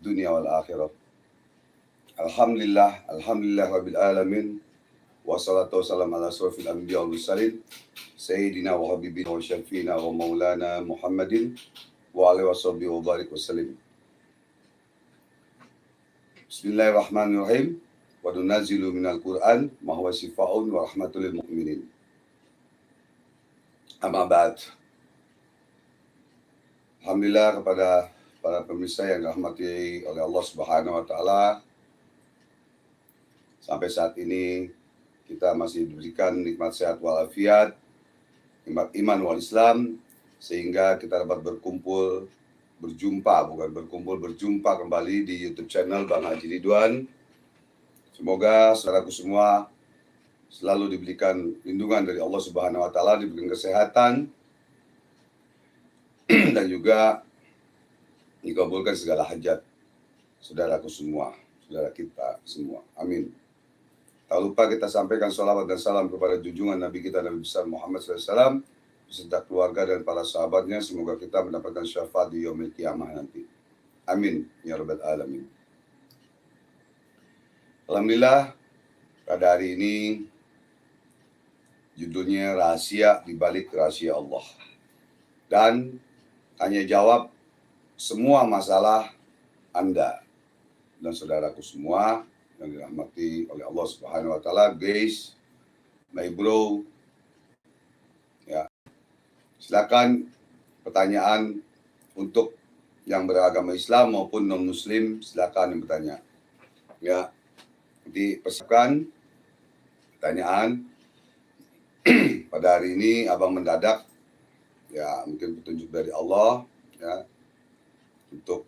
dunya wal akhirah. Alhamdulillah rabbil alamin. Wassalatu wassalamu ala asrofil anbiya wal mursalin Sayyidina wa habibina wa syafiina wa maulana Muhammadin wa alihi washabihi wa barik wasallim. Bismillahirrahmanirrahim. Wa nunazzilu minal Qur'an ma huwa shifaa'un wa rahmatul lil mu'minin. Amma ba'd. Alhamdulillah kepada para pemirsa yang dirahmati oleh Allah Subhanahu wa taala. Sampai saat ini kita masih diberikan nikmat sehat walafiat, nikmat iman wal Islam, sehingga kita dapat berjumpa kembali di YouTube channel Bang Haji Ridwan. Semoga saudaraku semua selalu diberikan lindungan dari Allah Subhanahu wa taala, diberikan kesehatan dan juga dikabulkan segala hajat saudaraku semua, saudara kita semua. Amin. Tak lupa kita sampaikan sholawat dan salam kepada junjungan Nabi kita Nabi besar Muhammad SAW beserta keluarga dan para sahabatnya. Semoga kita mendapatkan syafaat di yaumil qiyamah nanti. Amin ya rabbal alamin. Alhamdulillah, pada hari ini judulnya rahasia di balik rahasia Allah. Dan tanya jawab semua masalah Anda dan saudaraku semua yang dirahmati oleh Allah Subhanahu wa taala. Guys, my bro, ya, silakan pertanyaan untuk yang beragama Islam maupun non Muslim, silakan yang bertanya. Ya, nanti persiapkan pertanyaan. Pada hari ini abang mendadak, ya mungkin petunjuk dari Allah, ya, untuk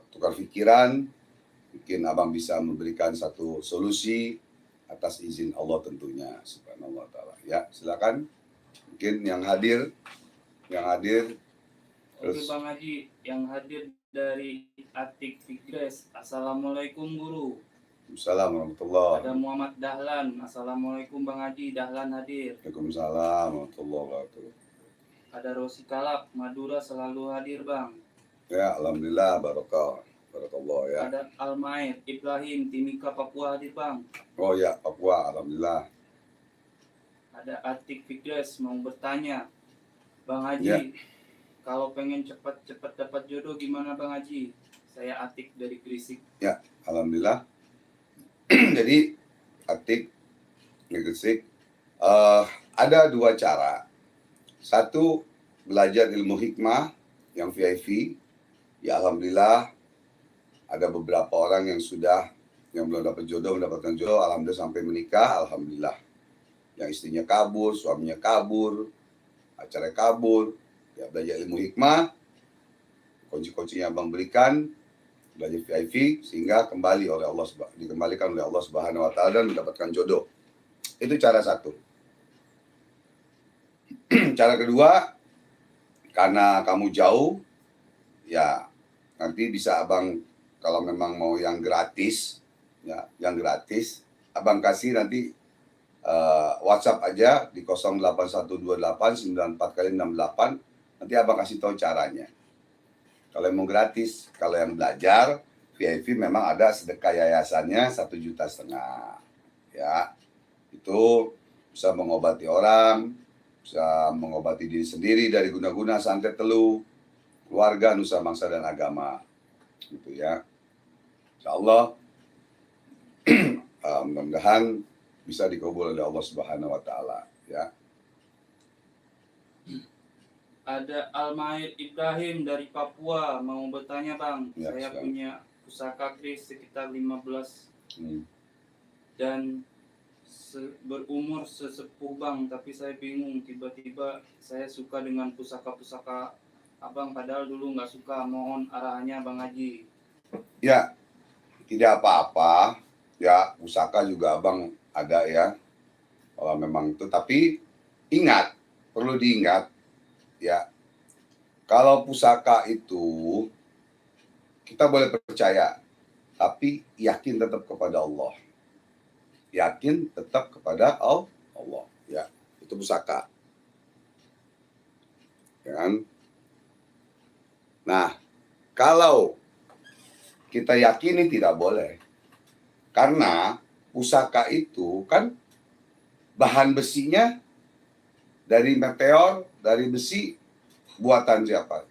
tukar pikiran. Mungkin abang bisa memberikan satu solusi atas izin Allah tentunya, subhanallah ta'ala. Ya, silakan. Mungkin yang hadir. Oke Bang Haji, yang hadir dari Atik Fikres. Assalamualaikum Guru. Assalamualaikum warahmatullahi. Ada Muhammad Dahlan. Assalamualaikum Bang Haji, Dahlan hadir. Waalaikumsalam warahmatullahi wabarakatuh. Ada Rosi Kalap, Madura selalu hadir Bang. Ya, alhamdulillah, barakallah ya. Ada Almair Ibrahim, Timika Papua hadir Bang. Oh ya, Papua, alhamdulillah. Ada Atik Fikres mau bertanya, Bang Haji, Ya. kalau pengen cepat dapat jodoh gimana Bang Haji? Saya Atik dari Gresik. Ya, alhamdulillah. Jadi Atik di Gresik, ada dua cara. Satu, belajar ilmu hikmah yang VIP. Ya, alhamdulillah ada beberapa orang yang belum dapat jodoh mendapatkan jodoh, alhamdulillah sampai menikah, alhamdulillah. Yang istrinya kabur, suaminya kabur, pacarnya kabur. Ya, belajar ilmu hikmah, kunci-kuncinya abang berikan, belajar VIP sehingga dikembalikan oleh Allah Subhanahu wa taala dan mendapatkan jodoh. Itu cara satu. Cara kedua, karena kamu jauh, ya nanti bisa abang, kalau memang mau yang gratis, ya yang gratis, abang kasih nanti WhatsApp aja di 0812894x68. Nanti abang kasih tahu caranya. Kalau yang mau gratis, kalau yang belajar VIP memang ada sedekah yayasannya 1,5 juta. Ya, itu bisa mengobati orang, bisa mengobati diri sendiri dari guna-guna santet telu, keluarga, nusa bangsa dan agama. Gitu ya. Insyaallah mudah-mudahan bisa dikabul oleh Allah Subhanahu wa taala, ya. Ada Almair Ibrahim dari Papua mau bertanya Bang. Ya, saya silakan. punya pusaka kris sekitar 15 dan berumur sesepuh Bang, tapi saya bingung, tiba-tiba saya suka dengan pusaka-pusaka Abang padahal dulu nggak suka. Mohon arahannya Bang Haji. Ya, tidak apa-apa. Ya, pusaka juga abang ada ya. Kalau memang itu, tapi ingat, perlu diingat ya. Kalau pusaka itu kita boleh percaya, tapi yakin tetap kepada Allah. Yakin tetap kepada Allah, ya. Itu pusaka. Ya kan? Nah, kalau kita yakini tidak boleh. Karena pusaka itu kan bahan besinya dari meteor, dari besi, buatan siapa?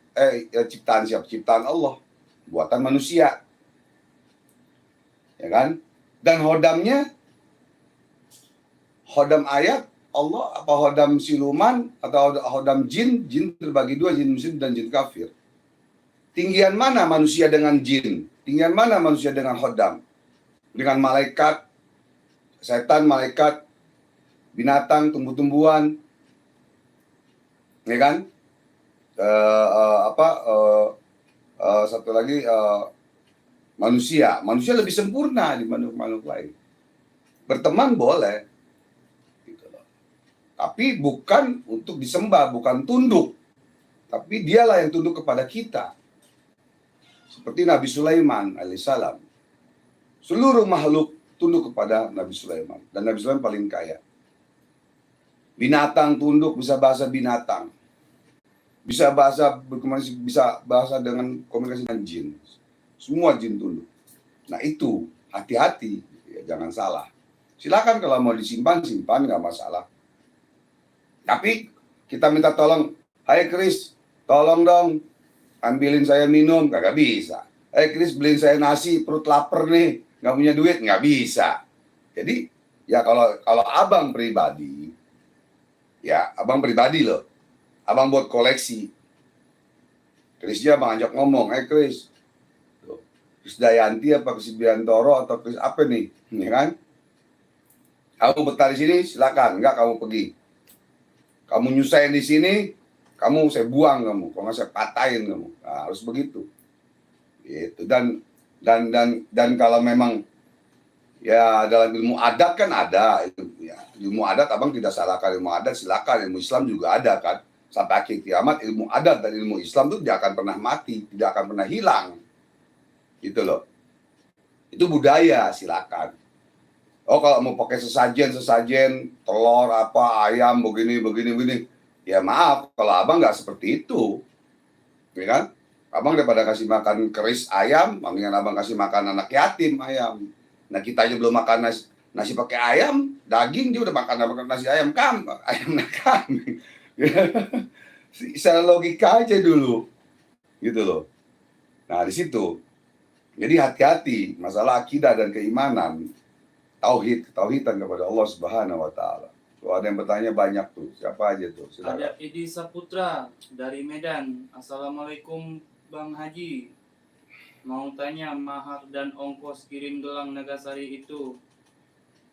Ciptaan siapa? Ciptaan Allah, buatan manusia. Ya kan? Dan hodamnya, hodam ayat Allah apa hodam siluman atau hodam jin? Jin terbagi dua, jin muslim dan jin kafir. Tinggian mana manusia dengan jin? Tinggian mana manusia dengan hodam? Dengan malaikat, setan, malaikat, binatang, tumbuh-tumbuhan, ya kan? Satu lagi manusia lebih sempurna dibanding makhluk lain. Berteman boleh, gitu loh. Tapi bukan untuk disembah, bukan tunduk, tapi dialah yang tunduk kepada kita. Seperti Nabi Sulaiman alaihissalam, seluruh makhluk tunduk kepada Nabi Sulaiman, dan Nabi Sulaiman paling kaya. Binatang tunduk, bisa bahasa binatang, bisa bahasa dengan komunikasi dengan jin. Semua jin tunduk. Nah itu hati-hati, ya, jangan salah. Silakan kalau mau disimpan, simpan, nggak masalah. Tapi kita minta tolong, hai Chris, tolong dong ambilin saya minum, kagak bisa. Hai Chris, beliin saya nasi, perut lapar nih, nggak punya duit, nggak bisa. Jadi ya kalau abang pribadi, ya abang pribadi loh, abang buat koleksi. Chris dia abang ajak ngomong, Chris, Chris Dayanti apa Chris Biantoro atau Chris apa nih, ya kan? Kamu betah di sini, silakan. Enggak, kamu pergi. Kamu nyusahin di sini, kamu saya buang kamu. Kalau nggak saya patahin kamu. Nah, harus begitu. Gitu. Dan kalau memang ya dalam ilmu adat kan ada. Ya, ilmu adat abang tidak salahkan ilmu adat, silakan. Ilmu Islam juga ada kan. Sampai akhir kiamat ilmu adat dan ilmu Islam itu tidak akan pernah mati, tidak akan pernah hilang. Gitu loh. Itu budaya, silakan. Oh kalau mau pakai sesajen, telur apa, ayam, begini. Ya maaf, kalau abang nggak seperti itu. Ya kan? Abang daripada kasih makan keris ayam, mendingan abang kasih makan anak yatim ayam. Nah kita aja belum makan nasi pakai ayam, daging dia udah makan nasi ayam kambing. Secara logika aja dulu. Gitu loh. Nah di situ. Jadi hati-hati masalah akidah dan keimanan. Ketauhidan kepada Allah Subhanahu wa taala. Tuh ada yang bertanya banyak tuh. Siapa aja tuh? Silakan. Ada Edi Saputra dari Medan. Assalamualaikum Bang Haji. Mau tanya mahar dan ongkos kirim gelang Nagasari itu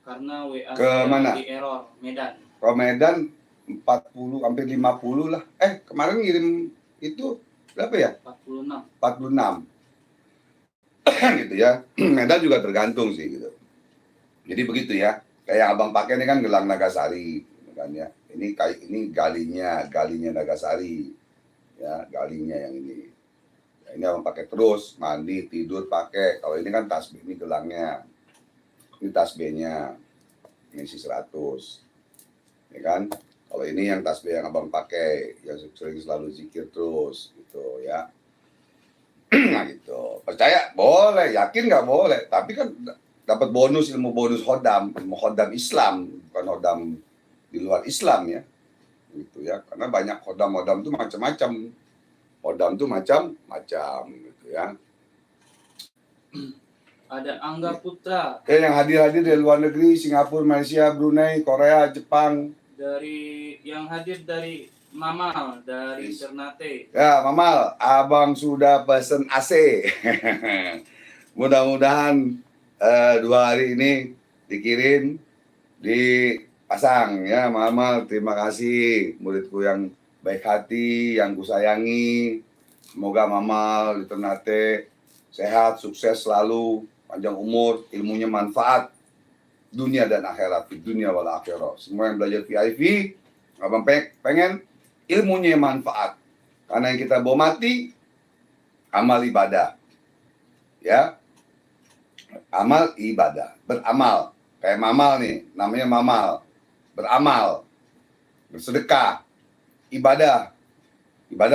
karena WA Ke saya mana? lagi error. Medan. Ke Medan 40 hampir 50 lah. Kemarin ngirim itu berapa ya? 46. Gitu ya. Medan juga tergantung sih gitu. Jadi begitu ya, kayak abang pakai ini kan gelang Nagasari, kan ya. Ini galinya Nagasari, ya galinya yang ini. Ya, ini abang pakai terus, mandi, tidur pakai. Kalau ini kan tasbih, ini gelangnya, ini tasbihnya, ini isi 100, ya kan. Kalau ini yang tasbih yang abang pakai, yang sering selalu zikir terus, gitu ya. Nah gitu, percaya boleh, yakin nggak boleh, tapi kan dapat ilmu bonus ilmu hodam Islam, bukan hodam di luar Islam ya, gitu ya. Karena banyak hodam itu macam-macam, hodam itu macam-macam, gitu ya. Ada Angga Putra. Yang hadir dari luar negeri, Singapura, Malaysia, Brunei, Korea, Jepang. Yang hadir dari Mamal dari Ternate. Ya Mamal, abang sudah pesen AC. Mudah-mudahan 2 hari ini dikirim, dipasang ya Mama. Terima kasih muridku yang baik hati, yang kusayangi. Semoga Mama di Ternate sehat, sukses selalu, panjang umur, ilmunya manfaat dunia dan akhirat, di dunia wal akhirah. Semua yang belajar VIP, abang pengen ilmunya manfaat. Karena yang kita bawa mati amal ibadah. Ya. Amal ibadah, beramal. Kayak Mamal nih, namanya Mamal. Beramal, bersedekah, ibadah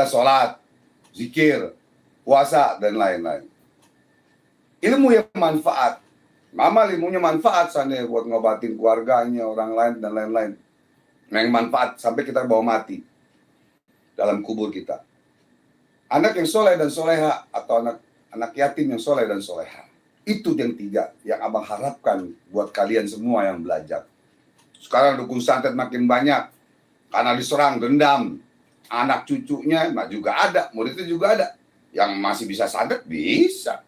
sholat, zikir, puasa, dan lain-lain. ilmu yang manfaat. Amal ilmunya manfaat sana buat ngobatin keluarganya, orang lain dan lain-lain. Nah, yang manfaat sampai kita bawa mati dalam kubur kita. Anak yang soleh dan soleha atau anak yatim yang soleh dan soleha. Itu yang 3 yang abang harapkan buat kalian semua yang belajar. Sekarang dukun santet makin banyak karena diserang dendam. Anak cucunya juga ada, muridnya juga ada. Yang masih bisa santet bisa.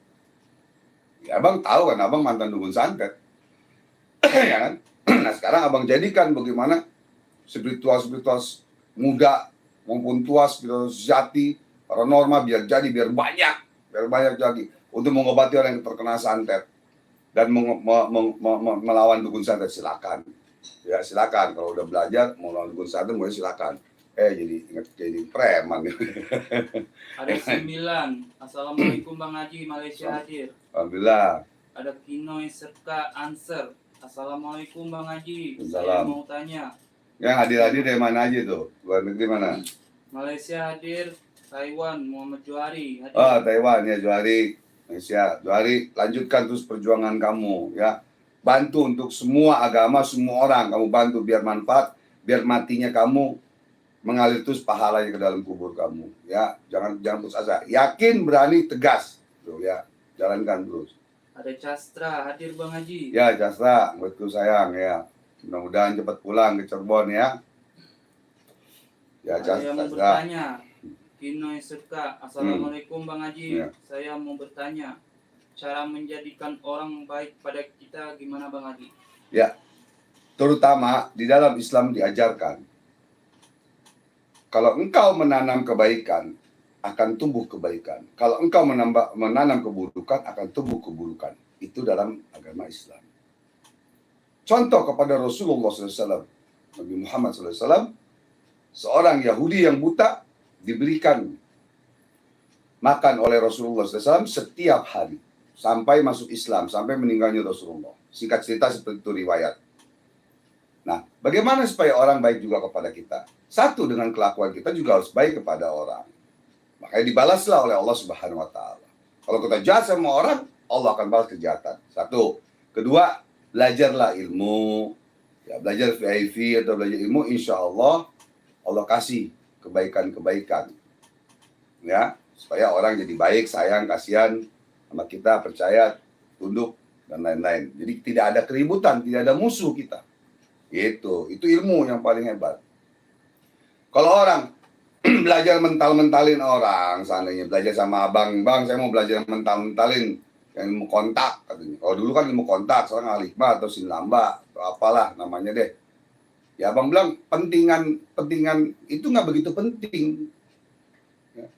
Ya abang tahu kan, abang mantan dukun santet. Ya kan? Nah sekarang abang jadikan bagaimana spiritual muda maupun tua, spiritual sejati, paranormal biar banyak lagi untuk mengobati orang yang terkena santet dan melawan dukun santet. Silakan ya, silakan kalau udah belajar mau melawan dukun santet boleh silakan. Jadi preman. Ada 9. Assalamualaikum Bang Haji, Malaysia hadir. Alhamdulillah. Ada Kinoy serta Answer. Assalamualaikum Bang Haji. Salam. Saya mau tanya. Yang hadir-hadir dari mana aja tuh? Luar negeri mana? Malaysia hadir, Taiwan, Muhammad Johari hadir. Taiwan ya, Johari. Malaysia, Johari, lanjutkan terus perjuangan kamu ya. Bantu untuk semua agama, semua orang kamu bantu biar manfaat, biar matinya kamu mengalir terus pahalanya ke dalam kubur kamu ya. Jangan putus asa. Yakin, berani, tegas. Tuh ya, jalankan terus. Ada Castra hadir Bang Haji. Ya, Castra, buatku sayang ya. Mudah-mudahan cepat pulang ke Cirebon ya. Ya, Ada yang mau bertanya. Kinoy Serka, Assalamualaikum Bang Haji. Ya. Saya mau bertanya, cara menjadikan orang baik pada kita gimana Bang Haji? Ya, terutama di dalam Islam diajarkan, kalau engkau menanam kebaikan, akan tumbuh kebaikan. Kalau engkau menanam keburukan, akan tumbuh keburukan. Itu dalam agama Islam. Contoh kepada Rasulullah SAW, Nabi Muhammad SAW, seorang Yahudi yang buta diberikan makan oleh Rasulullah SAW setiap hari sampai masuk Islam, sampai meninggalnya Rasulullah. Singkat cerita seperti itu riwayat. Nah, bagaimana supaya orang baik juga kepada kita? Satu, dengan kelakuan kita juga harus baik kepada orang. Makanya dibalaslah oleh Allah Subhanahu wa Ta'ala. Kalau kita jahat sama orang, Allah akan balas kejahatan. Satu. Kedua, belajarlah ilmu. Ya, belajar VIP atau belajar ilmu, insya Allah kasih kebaikan-kebaikan. Ya, supaya orang jadi baik, sayang, kasihan sama kita, percaya, tunduk, dan lain-lain. Jadi tidak ada keributan, tidak ada musuh kita. Itu ilmu yang paling hebat. Kalau orang belajar mental-mentalin orang, seandainya belajar sama abang, saya mau belajar mental-mentalin yang ilmu kontak katanya. Kalau dulu kan ilmu kontak, sekarang Al-Hikmah atau Sinlamba atau apalah namanya deh. Ya abang bilang pentingan itu nggak begitu penting. Ya.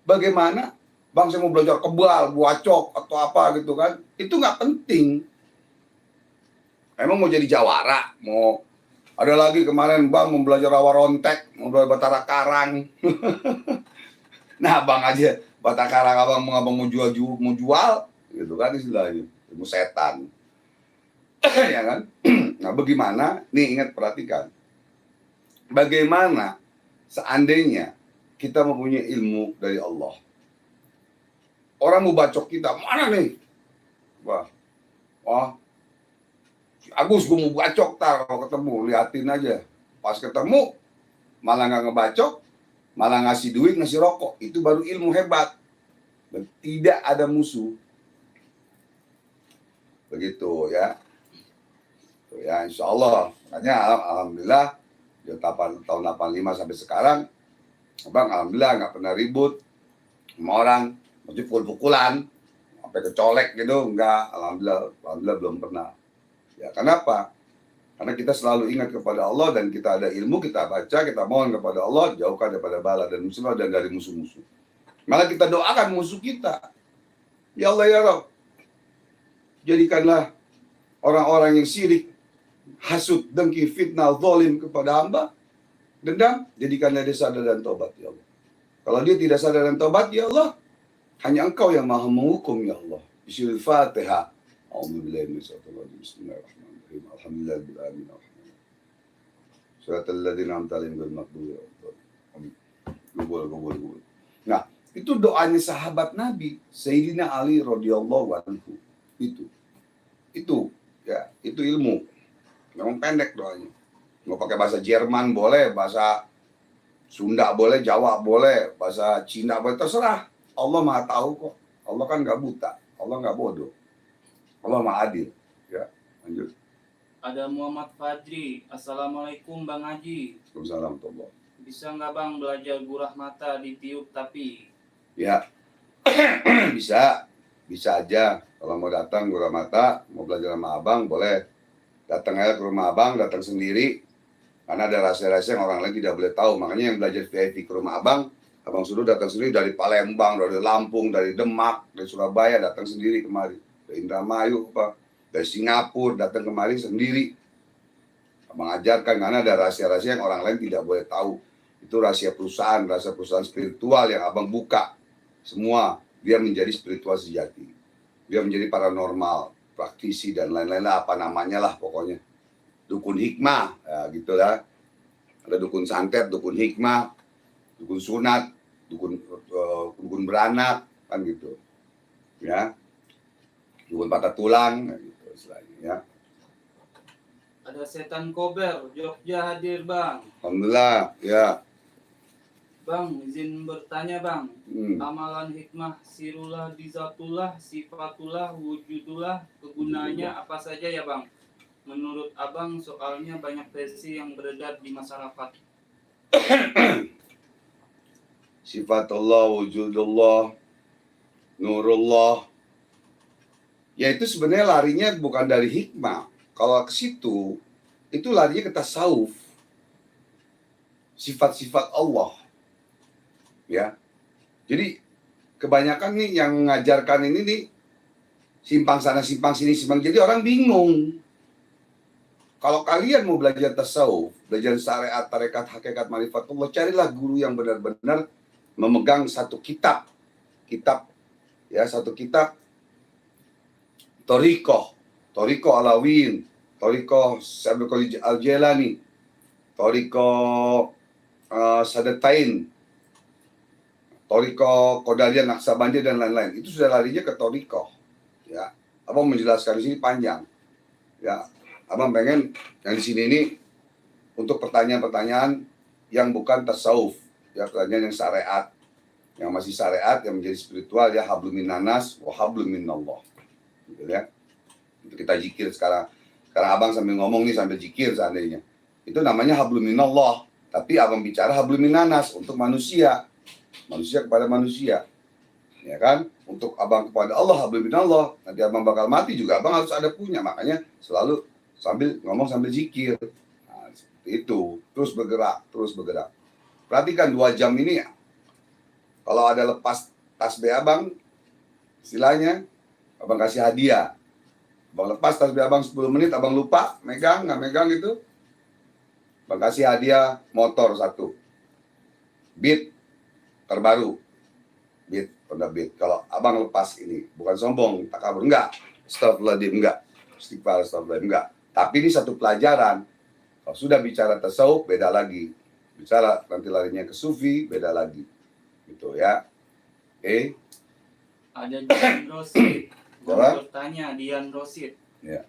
Bagaimana bang saya mau belajar kebal, buacok atau apa gitu kan? Itu nggak penting. Emang mau jadi jawara, mau ada lagi kemarin bang mau belajar rawa rontek, mau belajar batara karang. Nah bang aja batara karang abang mau jual gitu kan istilahnya, ilmu setan. Ya kan? Nah bagaimana? Nih ingat perhatikan. Bagaimana seandainya kita mempunyai ilmu dari Allah? Orang mau bacok kita, mana nih? Wah, Agus gue mau bacok kalau ketemu, liatin aja. Pas ketemu malah nggak ngebacok, malah ngasih duit, ngasih rokok. Itu baru ilmu hebat. Dan tidak ada musuh. Begitu ya. Ya insya Allah. Makanya alhamdulillah di tahun 85 sampai sekarang, abang alhamdulillah nggak pernah ribut sama orang, mesti pukul-pukulan, sampai kecolek gitu, enggak. Alhamdulillah belum pernah. Ya, kenapa? Karena kita selalu ingat kepada Allah dan kita ada ilmu, kita baca, kita mohon kepada Allah, jauhkan daripada bala dan musibah dan dari musuh-musuh. Malah kita doakan musuh kita. Ya Allah ya Rabb, jadikanlah orang-orang yang syirik, hasud, dengki, fitnah, zalim kepada hamba, dendam, jadikanlah dia sadar dan tobat ya Allah. Kalau dia tidak sadar dan tobat ya Allah, hanya Engkau yang maha menghukum ya Allah. Bismillahirrahmanirrahim. Bismillahirrahmanirrahim. Alhamdulillahirabbil alamin. Shiratal ladzina an'amta 'alaihim ghairil maghdubi 'alaihim. Gubul. Nah, Itu doanya sahabat Nabi, Sayyidina Ali radhiyallahu anhu. Itu ya, itu ilmu. Memang pendek doanya. Mau pakai bahasa Jerman boleh, bahasa Sunda boleh, Jawa boleh, bahasa Cina boleh, terserah. Allah Maha tahu kok. Allah kan nggak buta, Allah nggak bodoh. Allah Maha adil. Ya, lanjut. Ada Muhammad Fadri. Assalamualaikum Bang Haji. Waalaikumsalam warahmatullahi. Bisa nggak Bang belajar gurah mata di tiup tapi? Ya, bisa aja. Kalau mau datang gurah mata, mau belajar sama abang, boleh. Datang aja ke rumah abang, datang sendiri. Karena ada rahasia-rahasia yang orang lain tidak boleh tahu. Makanya yang belajar VIP ke rumah abang suruh datang sendiri dari Palembang, dari Lampung, dari Demak, dari Surabaya, datang sendiri kemari. Dari Indramayu, dari Singapura, datang kemari sendiri. Abang ajarkan, karena ada rahasia-rahasia yang orang lain tidak boleh tahu. Itu rahasia perusahaan spiritual yang abang buka. Semua, dia menjadi spiritual sejati. Dia menjadi paranormal, praktisi, dan lain-lain lah, apa namanya lah pokoknya. Dukun hikmah, ya gitulah. Ada dukun santet, dukun hikmah, dukun sunat, dukun beranak, kan gitu. Ya, dukun patah tulang, gitu istilahnya. Ya. Ada setan kober, Jogja hadir Bang. Alhamdulillah, ya. Bang, izin bertanya Bang. Amalan hikmah sirullah, dizatullah, sifatullah, wujudullah, kegunaannya apa saja ya Bang? Menurut Abang, soalnya banyak versi yang beredar di masyarakat. Sifatullah, wujudullah, nurullah. Ya itu sebenarnya larinya bukan dari hikmah. Kalau ke situ, itu larinya ke tasawuf. Sifat-sifat Allah. Ya. Jadi kebanyakan nih yang mengajarkan ini nih simpang sana, simpang sini, simpang. Jadi orang bingung. Kalau kalian mau belajar tasawuf, belajar syariat, tarekat, hakikat, marifatullah, carilah guru yang benar-benar memegang satu kitab. Satu kitab Thariqah Alawiyyin, Thariqah Syabul Qadir Al-Jailani, Thariqah Sadatain, Thariqah Qadariyah Naqsabandi, dan lain-lain. Itu sudah larinya ke Thariqah. Ya, abang menjelaskan di sini panjang. Ya, abang pengen yang di sini ini untuk pertanyaan-pertanyaan yang bukan tasawuf, ya, pertanyaan yang syariat, yang masih syariat, yang menjadi spiritual, ya, hablum minanas wa hablum minallah. Gitu ya. Itu kita zikir sekarang. Sekarang abang sambil ngomong nih, sambil zikir seandainya. Itu namanya hablum minallah. Tapi abang bicara hablum minanas untuk manusia. Manusia kepada manusia. Ya kan? Untuk abang kepada Allah, hablum minallah. Nanti abang bakal mati juga, abang harus ada punya. Makanya selalu sambil ngomong sambil zikir. Nah, seperti itu. Terus bergerak. Perhatikan 2 jam ini, kalau ada lepas tasbih abang, istilahnya abang kasih hadiah. Abang lepas tasbih abang 10 menit, abang lupa, nggak megang itu, abang kasih hadiah motor 1. Beat terbaru. Beat. Kalau abang lepas ini, bukan sombong, tak kabur, enggak. Astagfirullahaladzim, enggak. Astagfirullahaladzim, enggak. Tapi ini satu pelajaran. Kalau sudah bicara tasawuf, beda lagi. Bicara nanti larinya ke sufi, beda lagi. Gitu ya. Oke. Ada Dian Rosid. Mau bertanya, Dian Rosid. Ya.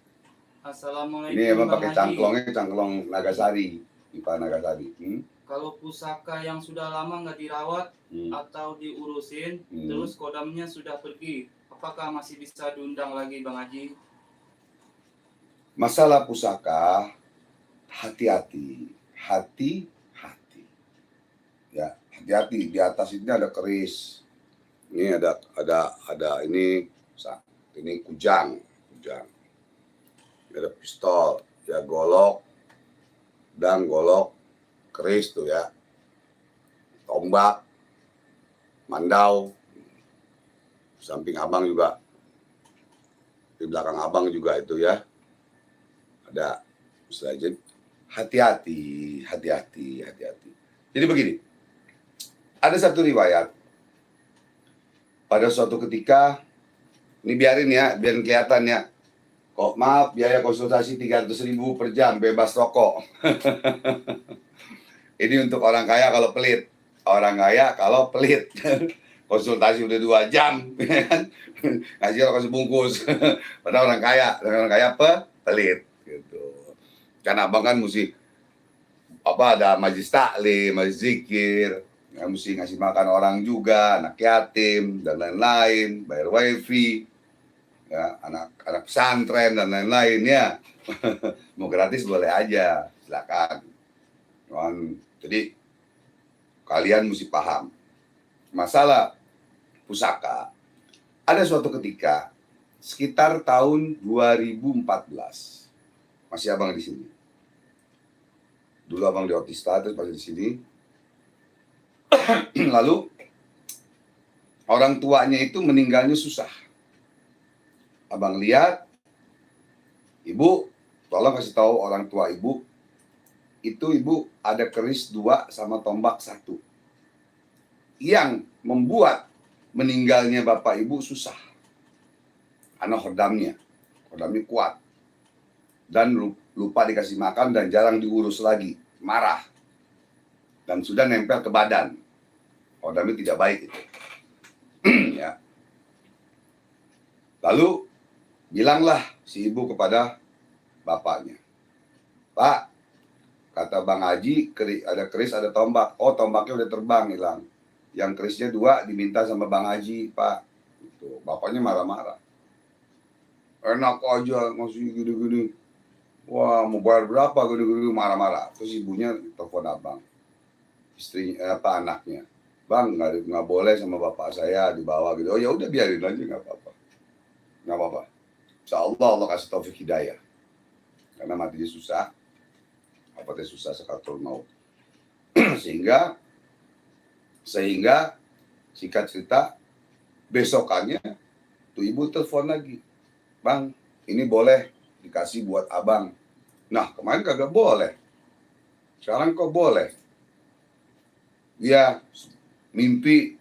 Assalamualaikum. Ini emang pakai cangklong Nagasari. Pipa Nagasari. Kalau pusaka yang sudah lama nggak dirawat atau diurusin, terus kodamnya sudah pergi, apakah masih bisa diundang lagi Bang Haji? Masalah pusaka, hati-hati. Ya, hati-hati. Di atas ini ada keris. Ini ada ini kujang. Ada pistol, ya, golok, keris tuh ya. Tombak, mandau. Samping abang juga. Di belakang abang juga itu ya. Ada misalnya, hati-hati. Jadi begini, ada satu riwayat pada suatu ketika, ini biarin ya, biar kelihatan ya. Kok maaf, biaya konsultasi 300.000 per jam, bebas rokok. Ini untuk orang kaya kalau pelit. konsultasi udah 2 jam, ya kan? Ngasih rokok sebungkus. Padahal orang kaya pelit gitu. Karena abang kan mesti ada majlis taklim, majlis zikir, ya, mesti ngasih makan orang juga, anak yatim dan lain-lain, bayar wifi, ya, anak pesantren dan lain-lain ya. Mau gratis boleh aja, silakan. Jadi kalian mesti paham masalah pusaka. Ada suatu ketika sekitar tahun 2014, masih abang di sini. Dulu abang di Otista, terus masih di sini. Lalu orang tuanya itu meninggalnya susah. Abang lihat, ibu, tolong kasih tahu orang tua ibu, itu ibu ada keris 2 sama tombak 1. Yang membuat meninggalnya bapak ibu susah. Karena hodamnya kuat. Dan lupa dikasih makan dan jarang diurus lagi, marah, dan sudah nempel ke badan. Hodamnya tidak baik itu. Ya. Lalu bilanglah si ibu kepada bapaknya, Pak, kata Bang Haji ada keris ada tombak. Oh, tombaknya udah terbang hilang. Yang kerisnya 2 diminta sama Bang Haji, Pak. Itu bapaknya marah-marah. Enak aja masih gini-gini. Wah, mau bayar berapa gede-gede, marah-marah. Terus ibunya telepon abang, anaknya, Bang, nggak boleh sama bapak saya dibawa gitu. Oh ya udah, biarin aja, nggak apa-apa. Insya Allah kasih taufik hidayah. Karena matinya susah, sekatul maut. sehingga singkat cerita, besokannya tuh ibu telepon lagi, Bang, ini boleh dikasih buat abang. Nah, kemarin kagak boleh, sekarang kok boleh. Ya, mimpi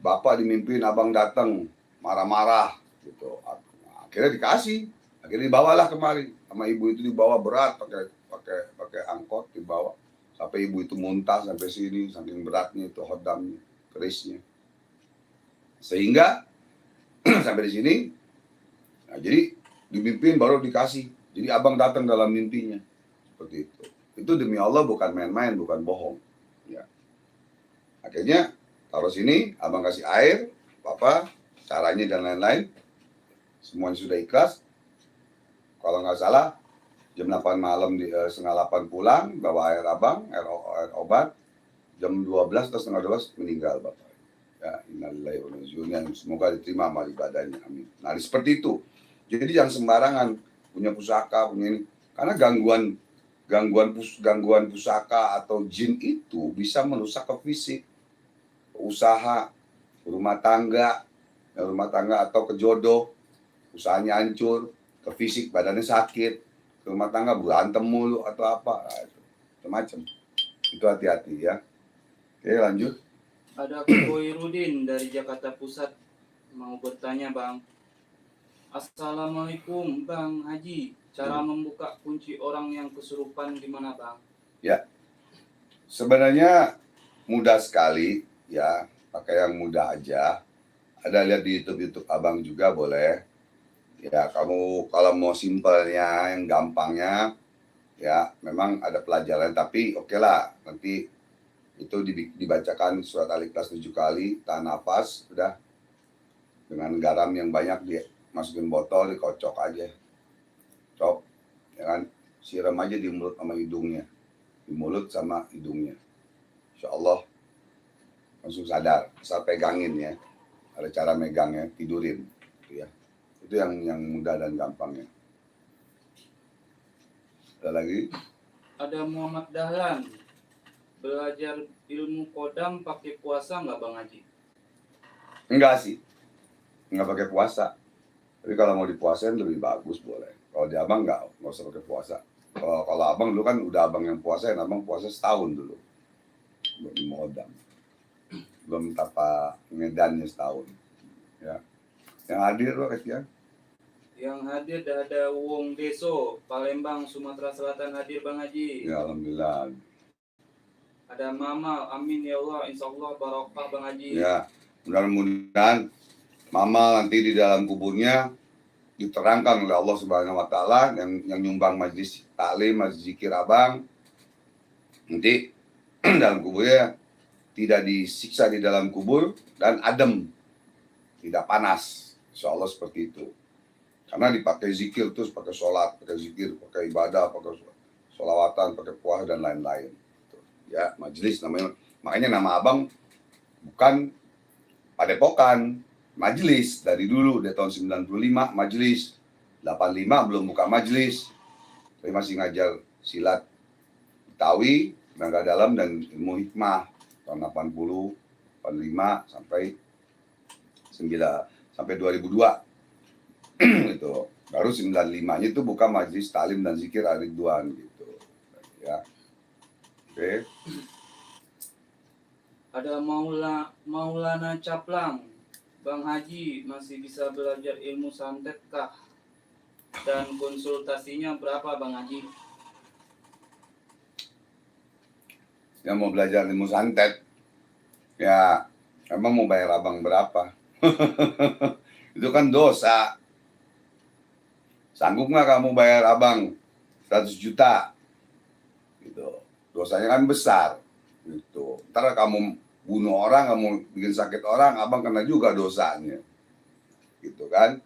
bapak dimimpiin abang datang marah-marah gitu. Akhirnya dikasih, akhirnya dibawalah kemari sama ibu itu, dibawa berat pakai angkot, dibawa sampai ibu itu muntah sampai sini, saking beratnya itu hodamnya, kerisnya. Sehingga sampai di sini, nah, jadi dimimpin baru dikasih. Jadi abang datang dalam mimpinya seperti itu. Itu demi Allah, bukan main-main, bukan bohong. Ya. Akhirnya taruh sini, abang kasih air, apa caranya dan lain-lain, semuanya sudah ikhlas. Kalau nggak salah jam 8 malam, setengah 8 pulang, bawa air abang, air obat. Jam 12 atau setengah 12 meninggal bapak. Ya, innalillahi wa inna ilaihi raji'un. Semoga diterima amal ibadahnya, amin. Nah, seperti itu. Jadi jangan sembarangan punya pusaka, punya ini. Karena gangguan pusaka atau jin itu bisa merusak ke fisik, usaha, rumah tangga atau ke jodoh, usahanya hancur, ke fisik badannya sakit, ke rumah tangga berantem mulu atau apa, macam-macam. Itu hati-hati ya. Oke, lanjut. Ada Koirudin dari Jakarta Pusat mau bertanya, Bang. Assalamualaikum Bang Haji, cara membuka kunci orang yang kesurupan gimana, Bang? Ya, sebenarnya mudah sekali ya, pakai yang mudah aja. Ada lihat di YouTube abang juga boleh. Ya, kamu kalau mau simpelnya, yang gampangnya, ya memang ada pelajaran, tapi oke lah, nanti itu dibacakan surat Al-Ikhlas 7 kali, tahan nafas, udah, dengan garam yang banyak dimasukin botol, dikocok aja, cok, ya kan, siram aja di mulut sama hidungnya, di mulut sama hidungnya, insya Allah langsung sadar. Asal pegangin ya, ada cara megangnya, tidurin, gitu ya. Itu yang mudah dan gampangnya. Ada lagi? Ada Muhammad Dahlan, belajar ilmu kodam pakai puasa nggak, Bang Haji? Enggak sih, nggak pakai puasa. Tapi kalau mau dipuasain lebih bagus boleh. Kalau di abang nggak usah pakai puasa. Kalau abang dulu kan udah abang yang puasain, abang puasa setahun dulu. Belum ilmu kodam, belum tapa ngedannya setahun. Ya, yang hadir loh kasihan. Yang hadir ada Wong Deso, Palembang, Sumatera Selatan hadir, Bang Haji. Ya, alhamdulillah. Ada Mama, amin ya Allah, insya Allah barokah, Bang Haji. Ya, Mudah-mudahan Mama nanti di dalam kuburnya diterangkan oleh Allah Subhanahu wa taala yang nyumbang majlis taklim, majlis zikir Abang. Nanti dalam kuburnya tidak disiksa di dalam kubur dan adem, tidak panas. Insya Allah seperti itu. Karena dipakai zikir terus, pakai sholat, pakai zikir, pakai ibadah, pakai sholawatan, pakai puasa dan lain-lain. Ya, majlis namanya. Makanya nama Abang bukan Padepokan, majlis dari dulu dari tahun 95 majlis, 85 belum buka majlis. Saya masih ngajar silat Betawi, tenaga dalam dan ilmu hikmah tahun 80, 85 sampai 9 sampai 2002. Gitu. Baru 95-nya itu buka majlis talim dan zikir Ar-Ridwan gitu. Ya. Oke. Ada Maulana Caplang, Bang Haji masih bisa belajar ilmu santet kah? Dan konsultasinya berapa Bang Haji? Yang mau belajar ilmu santet, ya emang mau bayar Abang berapa? Itu kan dosa. Sanggup nggak kamu bayar Abang 100 juta? Gitu. Dosanya kan besar. Gitu. Ntar kamu bunuh orang, kamu bikin sakit orang, Abang kena juga dosanya. Gitu kan?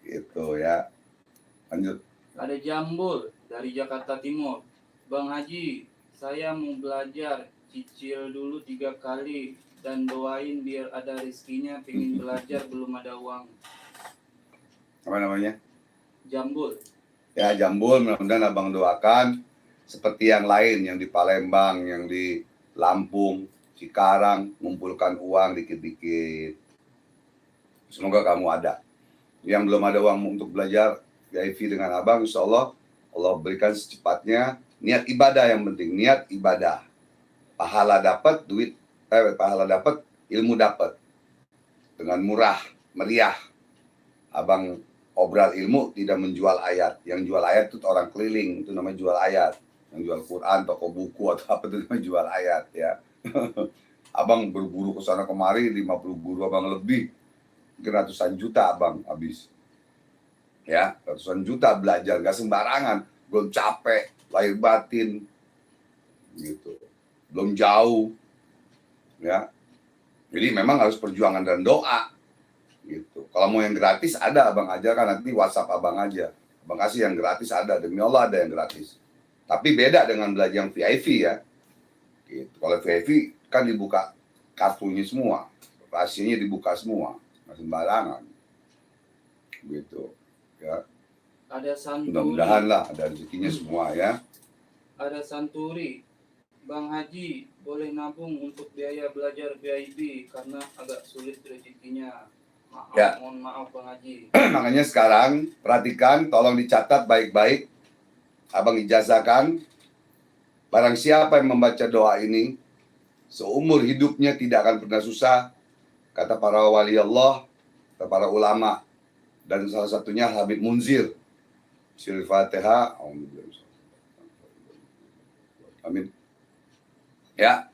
Gitu ya. Lanjut. Ada Jambul dari Jakarta Timur. Bang Haji, saya mau belajar, cicil dulu 3 kali dan doain biar ada rezekinya, pengen belajar belum ada uang. Apa namanya? Jambul. Ya Jambul, mudah-mudahan Abang doakan seperti yang lain, yang di Palembang, yang di Lampung, Cikarang, mengumpulkan uang dikit-dikit. Semoga kamu ada. Yang belum ada uang untuk belajar VIP dengan Abang, insya Allah berikan secepatnya. Niat ibadah yang penting, niat ibadah. Pahala dapat, pahala dapat, ilmu dapat. Dengan murah, meriah. Abang obral ilmu tidak menjual ayat. Yang jual ayat itu orang keliling, itu namanya jual ayat. Yang jual Quran, toko buku atau apa itu namanya jual ayat ya. Abang berburu ke sana kemari 50 guru Abang lebih. Mungkin ratusan juta Abang habis. Ya, ratusan juta belajar enggak sembarangan, belum capek, lahir batin. Gitu. Belum jauh. Ya. Jadi memang harus perjuangan dan doa. Gitu. Kalau mau yang gratis ada Abang ajarkan, nanti WhatsApp Abang aja. Abang kasih yang gratis ada, demi Allah ada yang gratis. Tapi beda dengan belajar yang VIP ya. Gitu. Kalau VIP kan dibuka kartunya semua, rahasianya dibuka semua, nggak sembarangan. Gitu. Ya. Ada Santuri. Mudah-mudahan lah ada rezekinya semua ya. Ada Santuri. Bang Haji, boleh nabung untuk biaya belajar VIP karena agak sulit rezekinya. Maaf, Ya. Mohon maaf Bang Haji. Makanya sekarang perhatikan, tolong dicatat baik-baik. Abang ijazahkan, barang siapa yang membaca doa ini, seumur hidupnya tidak akan pernah susah, kata para wali Allah, kata para ulama, dan salah satunya Habib Munzir. Surah Fatihah. Amin. Ya,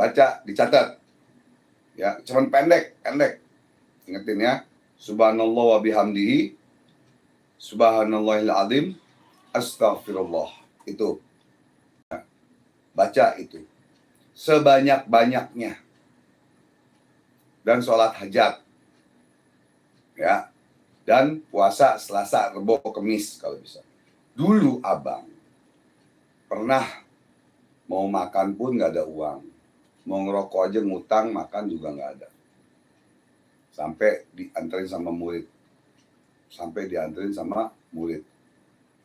baca, dicatat. Ya, cuman pendek. Ingetin ya. Subhanallah wa bihamdihi, subhanallahil azim, astaghfirullah. Itu. Baca itu. Sebanyak-banyaknya. Dan sholat hajat. Ya. Dan puasa Selasa, Rebo, Kemis kalau bisa. Dulu Abang pernah mau makan pun nggak ada uang. Mau ngerokok aja ngutang, makan juga nggak ada. Sampai dianterin sama murid.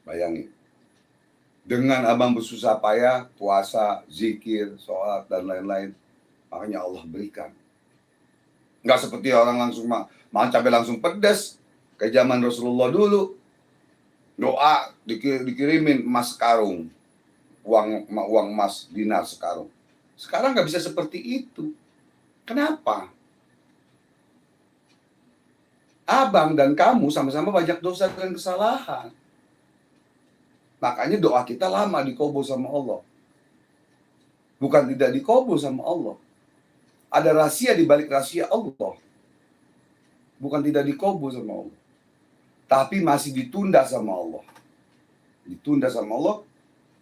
Bayangin. Dengan Abang bersusah payah, puasa, zikir, sholat, dan lain-lain. Makanya Allah berikan. Nggak seperti orang langsung makan cabai langsung pedas. Kayak zaman Rasulullah dulu. Doa dikirimin emas karung. Uang emas dinar sekarung. Sekarang nggak bisa seperti itu. Kenapa? Abang dan kamu sama-sama banyak dosa dan kesalahan. Makanya doa kita lama dikabul sama Allah. bukan tidak dikabul sama Allah. Ada rahasia di balik rahasia Allah. Bukan tidak dikabul sama Allah, tapi masih ditunda sama Allah. Ditunda sama Allah,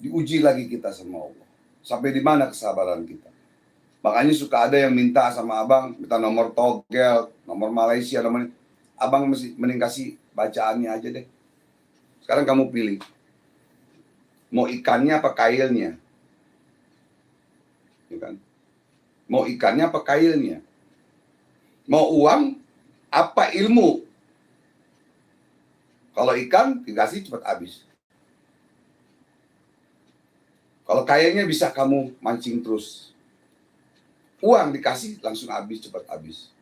diuji lagi kita sama Allah. Sampai di mana kesabaran kita? Makanya suka ada yang minta sama abang, minta nomor togel, nomor Malaysia, nomor abang mending kasih bacaannya aja deh. Sekarang kamu pilih, mau ikannya apa kailnya? Ya kan? Mau ikannya apa kailnya? Mau uang apa ilmu? Kalau ikan dikasih cepat habis. Kalau kailnya bisa kamu mancing terus. Uang dikasih langsung habis, cepat habis.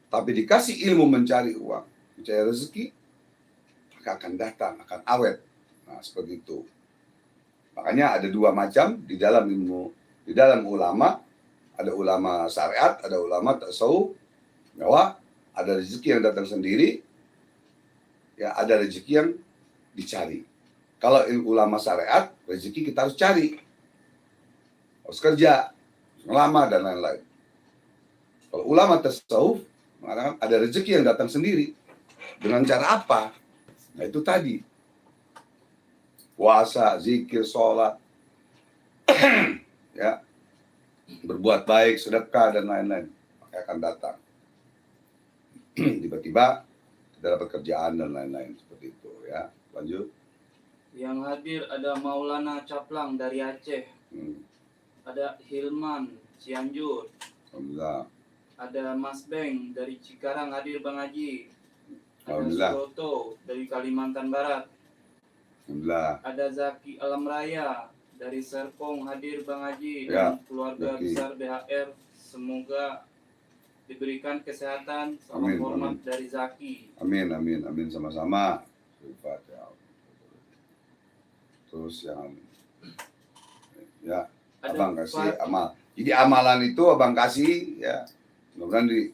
Tapi dikasih ilmu mencari uang, mencari rezeki, maka akan datang, akan awet. Nah, seperti itu. Makanya ada dua macam di dalam ilmu, di dalam ulama, ada ulama syariat, ada ulama tasawuf, bahwa ada rezeki yang datang sendiri, ya ada rezeki yang dicari. Kalau ulama syariat, rezeki kita harus cari, harus kerja, lama dan lain-lain. Kalau ulama tasawuf mengatakan ada rezeki yang datang sendiri. Dengan cara apa? Nah itu tadi. Puasa, zikir, sholat, ya, berbuat baik, sedekah dan lain-lain, maka akan datang. Tiba-tiba kita dapat kerjaan dan lain-lain seperti itu, ya. Lanjut. Yang hadir ada Maulana Caplang dari Aceh. Ada Hilman Cianjur. Alhamdulillah. Ada Mas Beng dari Cikarang hadir Bang Haji. Ada Alhamdulillah. Suroto dari Kalimantan Barat. Alhamdulillah. Ada Zaki Alam Raya dari Serpong hadir Bang Haji Ya, dan keluarga Zaki. besar BHR. Semoga diberikan kesehatan. Salam Amin, hormat amin. dari Zaki. Amin, amin, amin sama-sama. Terus yang ya Ada abang kasih Pak- amal. Jadi amalan itu abang kasih ya, mudah-mudahan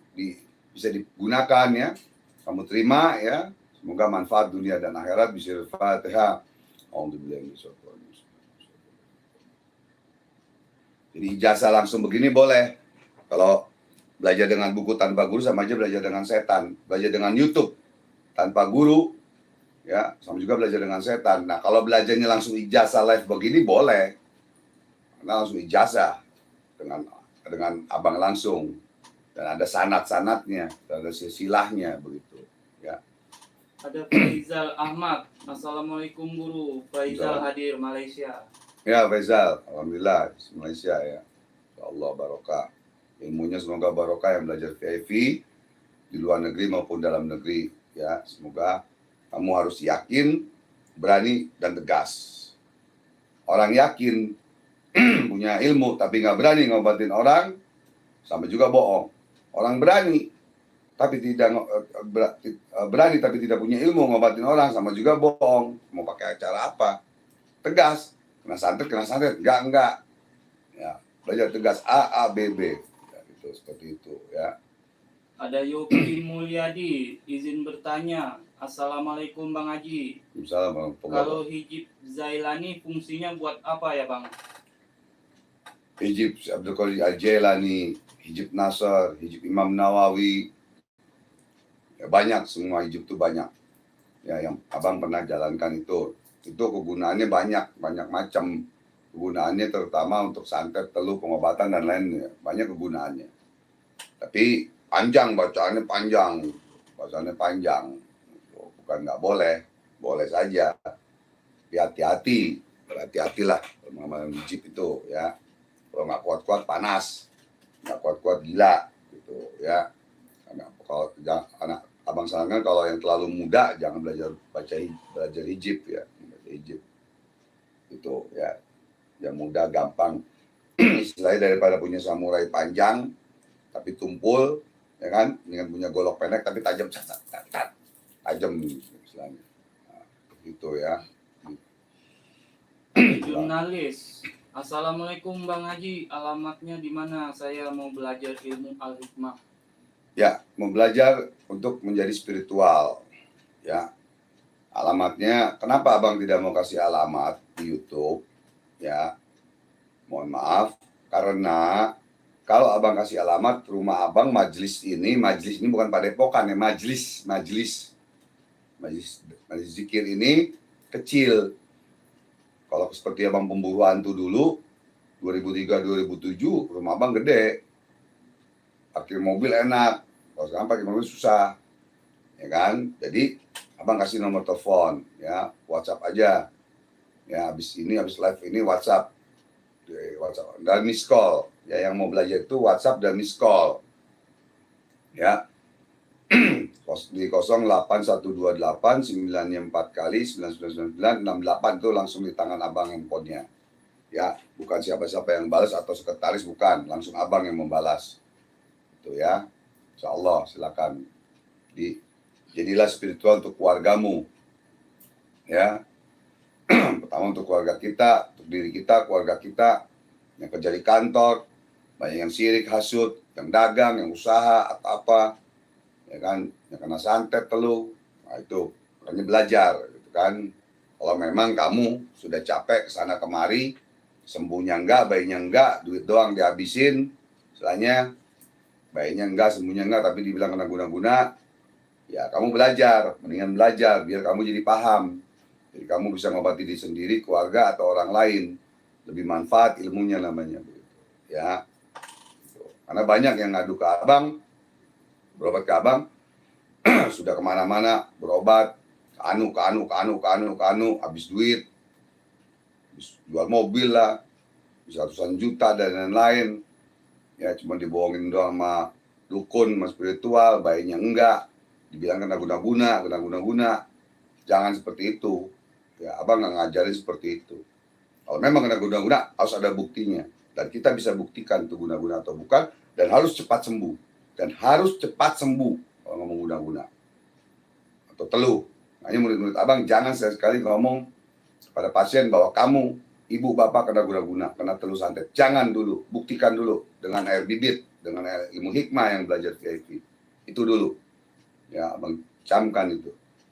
bisa digunakan ya. Kamu terima ya. Semoga manfaat dunia dan akhirat. Bismillahirrahmanirrahim. Alhamdulillah. Jadi ijazah langsung begini boleh. Kalau belajar dengan buku tanpa guru sama aja belajar dengan setan. Belajar dengan YouTube tanpa guru ya sama juga belajar dengan setan. Nah kalau belajarnya langsung ijazah live begini boleh, karena langsung ijazah dengan abang langsung dan ada sanad-sanadnya, ada silsilahnya begitu ya. Ada Faizal Ahmad. Assalamualaikum guru. Faizal hadir Malaysia. Ya Faizal, alhamdulillah Malaysia ya. Allah barokah. Ilmunya semoga barokah yang belajar VIP di luar negeri maupun dalam negeri ya. Semoga kamu harus yakin, berani, dan tegas. Orang yakin punya ilmu tapi nggak berani ngobatin orang, sama juga bohong. Orang berani tapi tidak punya ilmu ngobatin orang, sama juga bohong. Mau pakai cara apa? Tegas. Kena santet, enggak. Ya, belajar tegas A, B, B. Ya, itu seperti itu ya. Ada Yogi Mulyadi, izin bertanya. Assalamualaikum Bang Haji. Misalnya Kalau hijib Zailani fungsinya buat apa ya Bang? hijib Abdul Qadir Al-Jailani, hijib Nasr, hijib Imam Nawawi, ya banyak, semua hijib itu banyak. Ya yang abang pernah jalankan itu kegunaannya banyak macam. Kegunaannya terutama untuk santet, teluh, pengobatan dan lainnya, banyak kegunaannya. Tapi panjang bacaannya panjang. Bukan nggak boleh saja. Hati-hatilah mengamalkan hijib itu ya. Kalau nggak kuat-kuat panas, nggak kuat-kuat gila gitu ya. Kalau anak abang sarankan kalau yang terlalu muda jangan belajar hijib ya, baca hijib itu ya. Yang muda gampang istilahnya daripada punya samurai panjang tapi tumpul ya kan, dengan punya golok pendek tapi tajam istilahnya. Nah, gitu ya. Jurnalis. Assalamualaikum Bang Haji, alamatnya di mana? Saya mau belajar ilmu Al-Hikmah. Ya, mau belajar untuk menjadi spiritual. Ya. Alamatnya, kenapa Abang tidak mau kasih alamat di YouTube? Ya. Mohon maaf, Karena kalau abang kasih alamat rumah abang, majelis ini bukan padepokan ya, majelis zikir ini kecil. Kalau seperti abang pemburu hantu dulu 2003-2007, rumah abang gede, parkir mobil enak. Kalau sekarang parkir mobil susah, ya kan? Jadi abang kasih nomor telepon, ya WhatsApp aja. Ya habis live ini WhatsApp dan miss call. Ya yang mau belajar itu WhatsApp dan miss call. Ya. Di 08128 9 4 kali 9999 itu langsung di tangan abang handphonenya. Ya, bukan siapa-siapa yang balas atau sekretaris, bukan, langsung abang yang membalas. Itu ya. Insyaallah silakan. Jadilah spiritual untuk keluargamu. Ya. Pertama untuk keluarga kita, untuk diri kita, keluarga kita yang kerja di kantor, banyak yang sirik, hasut, yang dagang, yang usaha atau apa, ya kan, yang kena santet telu. Nah itu makanya belajar gitu kan. Kalau memang kamu sudah capek kesana kemari, sembuhnya enggak, bayinya enggak, duit doang dihabisin, istilahnya bayinya enggak, sembuhnya enggak, tapi dibilang kena guna-guna, ya kamu belajar, mendingan belajar biar kamu jadi paham. Jadi kamu bisa ngobati diri sendiri, keluarga atau orang lain, lebih manfaat ilmunya namanya, ya. Karena banyak yang ngadu ke abang, berobat ke abang, sudah kemana-mana berobat, ke anu, habis duit, habis jual mobil lah, bisa ratusan juta dan lain-lain. Ya cuma dibohongin doang sama dukun, sama spiritual, bayinya enggak, dibilang kena guna-guna. Jangan seperti itu. Ya abang nggak ngajarin seperti itu. Kalau memang kena guna-guna, harus ada buktinya. Dan kita bisa buktikan itu guna-guna atau bukan, dan harus cepat sembuh. Kalau ngomong guna-guna atau teluh. Hanya murid-murid abang jangan sekali-sekali ngomong pada pasien bahwa kamu, ibu bapak kena guna-guna, kena teluh santet. Jangan dulu, buktikan dulu dengan air bibit, dengan air ilmu hikmah yang belajar VIP. Itu dulu. Ya, abang camkan itu.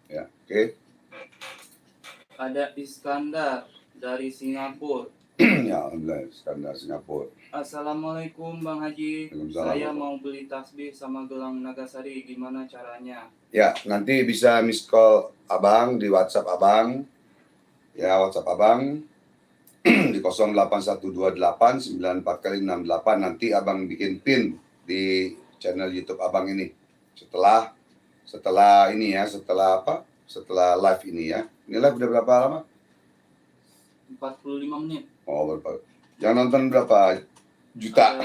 Ya, oke. Ada Iskandar dari Singapura. Ya, alhamdulillah, Iskandar Singapura. Assalamualaikum Bang Haji. Saya mau beli tasbih sama gelang Nagasari, gimana caranya? Ya, nanti bisa miss call abang di WhatsApp abang. Ya, WhatsApp abang di 08128 94 kali 68. Nanti abang bikin pin di channel YouTube abang ini. Setelah ini ya, setelah live ini ya. Ini live udah berapa lama? 45 menit. Oh, berapa? Yang nonton berapa juta?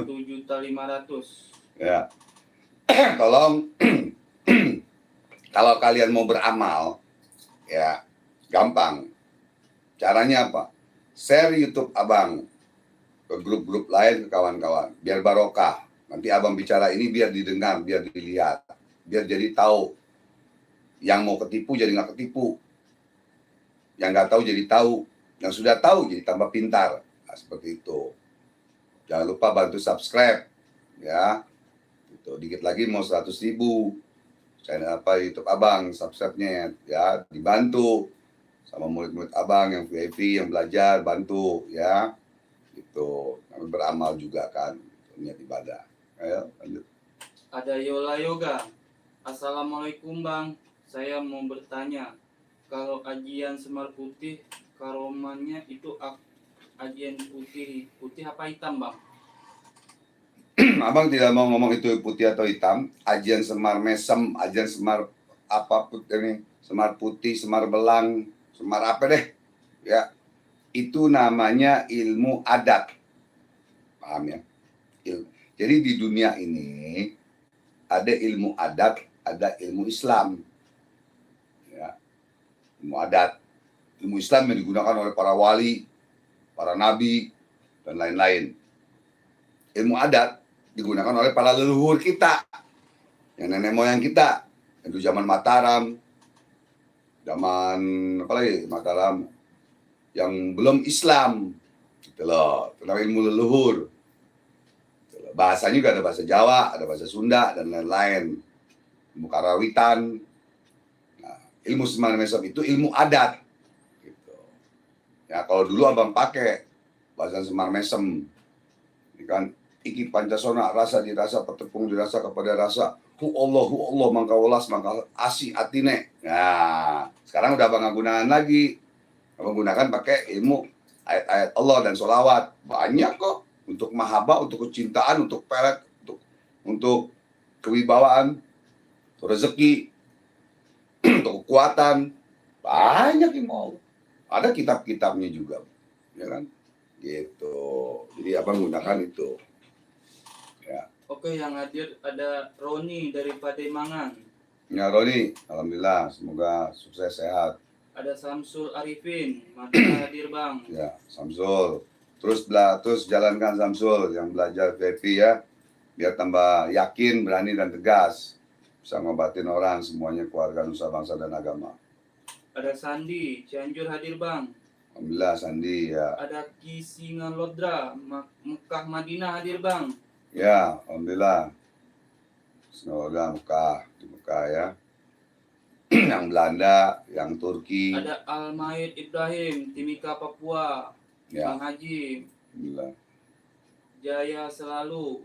1.500.000. Ya. Kalau kalian mau beramal, ya gampang. Caranya apa? Share YouTube abang ke grup-grup lain, ke kawan-kawan, biar barokah. Nanti abang bicara ini biar didengar, biar dilihat, biar jadi tahu. Yang mau ketipu jadi nggak ketipu, yang nggak tahu jadi tahu, yang sudah tahu jadi tambah pintar. Nah, seperti itu. Jangan lupa bantu subscribe, ya. Itu dikit lagi mau 100.000. Channel YouTube abang, subscribe-nya ya, dibantu sama murid-murid abang yang VIP yang belajar, bantu ya. Itu kami beramal juga kan, niat ibadah. Ayo lanjut. Ada Yola Yoga. Assalamualaikum Bang, saya mau bertanya, kalau ajian Semar Putih karomannya itu ajian putih apa hitam Bang? Abang tidak mau ngomong itu putih atau hitam. Ajian Semar Mesem, ajian Semar apapun ini, Semar Putih, Semar Belang, Semar apa deh, ya itu namanya ilmu adat, paham ya? Jadi di dunia ini ada ilmu adat, ada ilmu Islam, ya. Ilmu adat, ilmu Islam yang digunakan oleh para wali, para nabi dan lain-lain. Ilmu adat digunakan oleh para leluhur kita, yang nenek moyang kita, itu zaman Mataram, zaman apa lagi, Mataram yang belum Islam, gitu loh, tentang ilmu leluhur. Bahasanya juga ada bahasa Jawa, ada bahasa Sunda dan lain-lain, ilmu karawitan. Nah, ilmu Semar Mesem itu ilmu adat, gitu. Ya kalau dulu abang pakai Bazan Semar Mesem. Ini kan iki pancasona rasa dirasa petepung dirasa kepada rasa hu Allah mangka welas mangka asi atine. Nah, sekarang udah abang gunakan lagi. Abang gunakan pakai ilmu ayat-ayat Allah dan sholawat. Banyak kok untuk mahabbah, untuk kecintaan, untuk pelet, untuk kewibawaan, untuk rezeki, untuk kekuatan. Banyak yang mau. Ada kitab-kitabnya juga, ya kan? Gitu. Jadi abang gunakan itu. Ya. Oke, yang hadir ada Roni dari Pademangan. Ya Roni, alhamdulillah, semoga sukses sehat. Ada Samsul Arifin, Madura hadir bang. Ya, Samsul. Terus jalankan Samsul yang belajar VIP ya, biar tambah yakin, berani dan tegas, bisa ngobatin orang semuanya, keluarga, nusa bangsa dan agama. Ada Sandi, Cianjur hadir bang. Alhamdulillah Sandi ya. Ada Ki Singa Lodra, Mekah Madinah hadir bang. Ya, alhamdulillah. Semoga di Mekah ya. Yang Belanda, yang Turki. Ada Almaid Ibrahim, Timika Papua. Ya. Bang Haji. Alhamdulillah. Jaya selalu.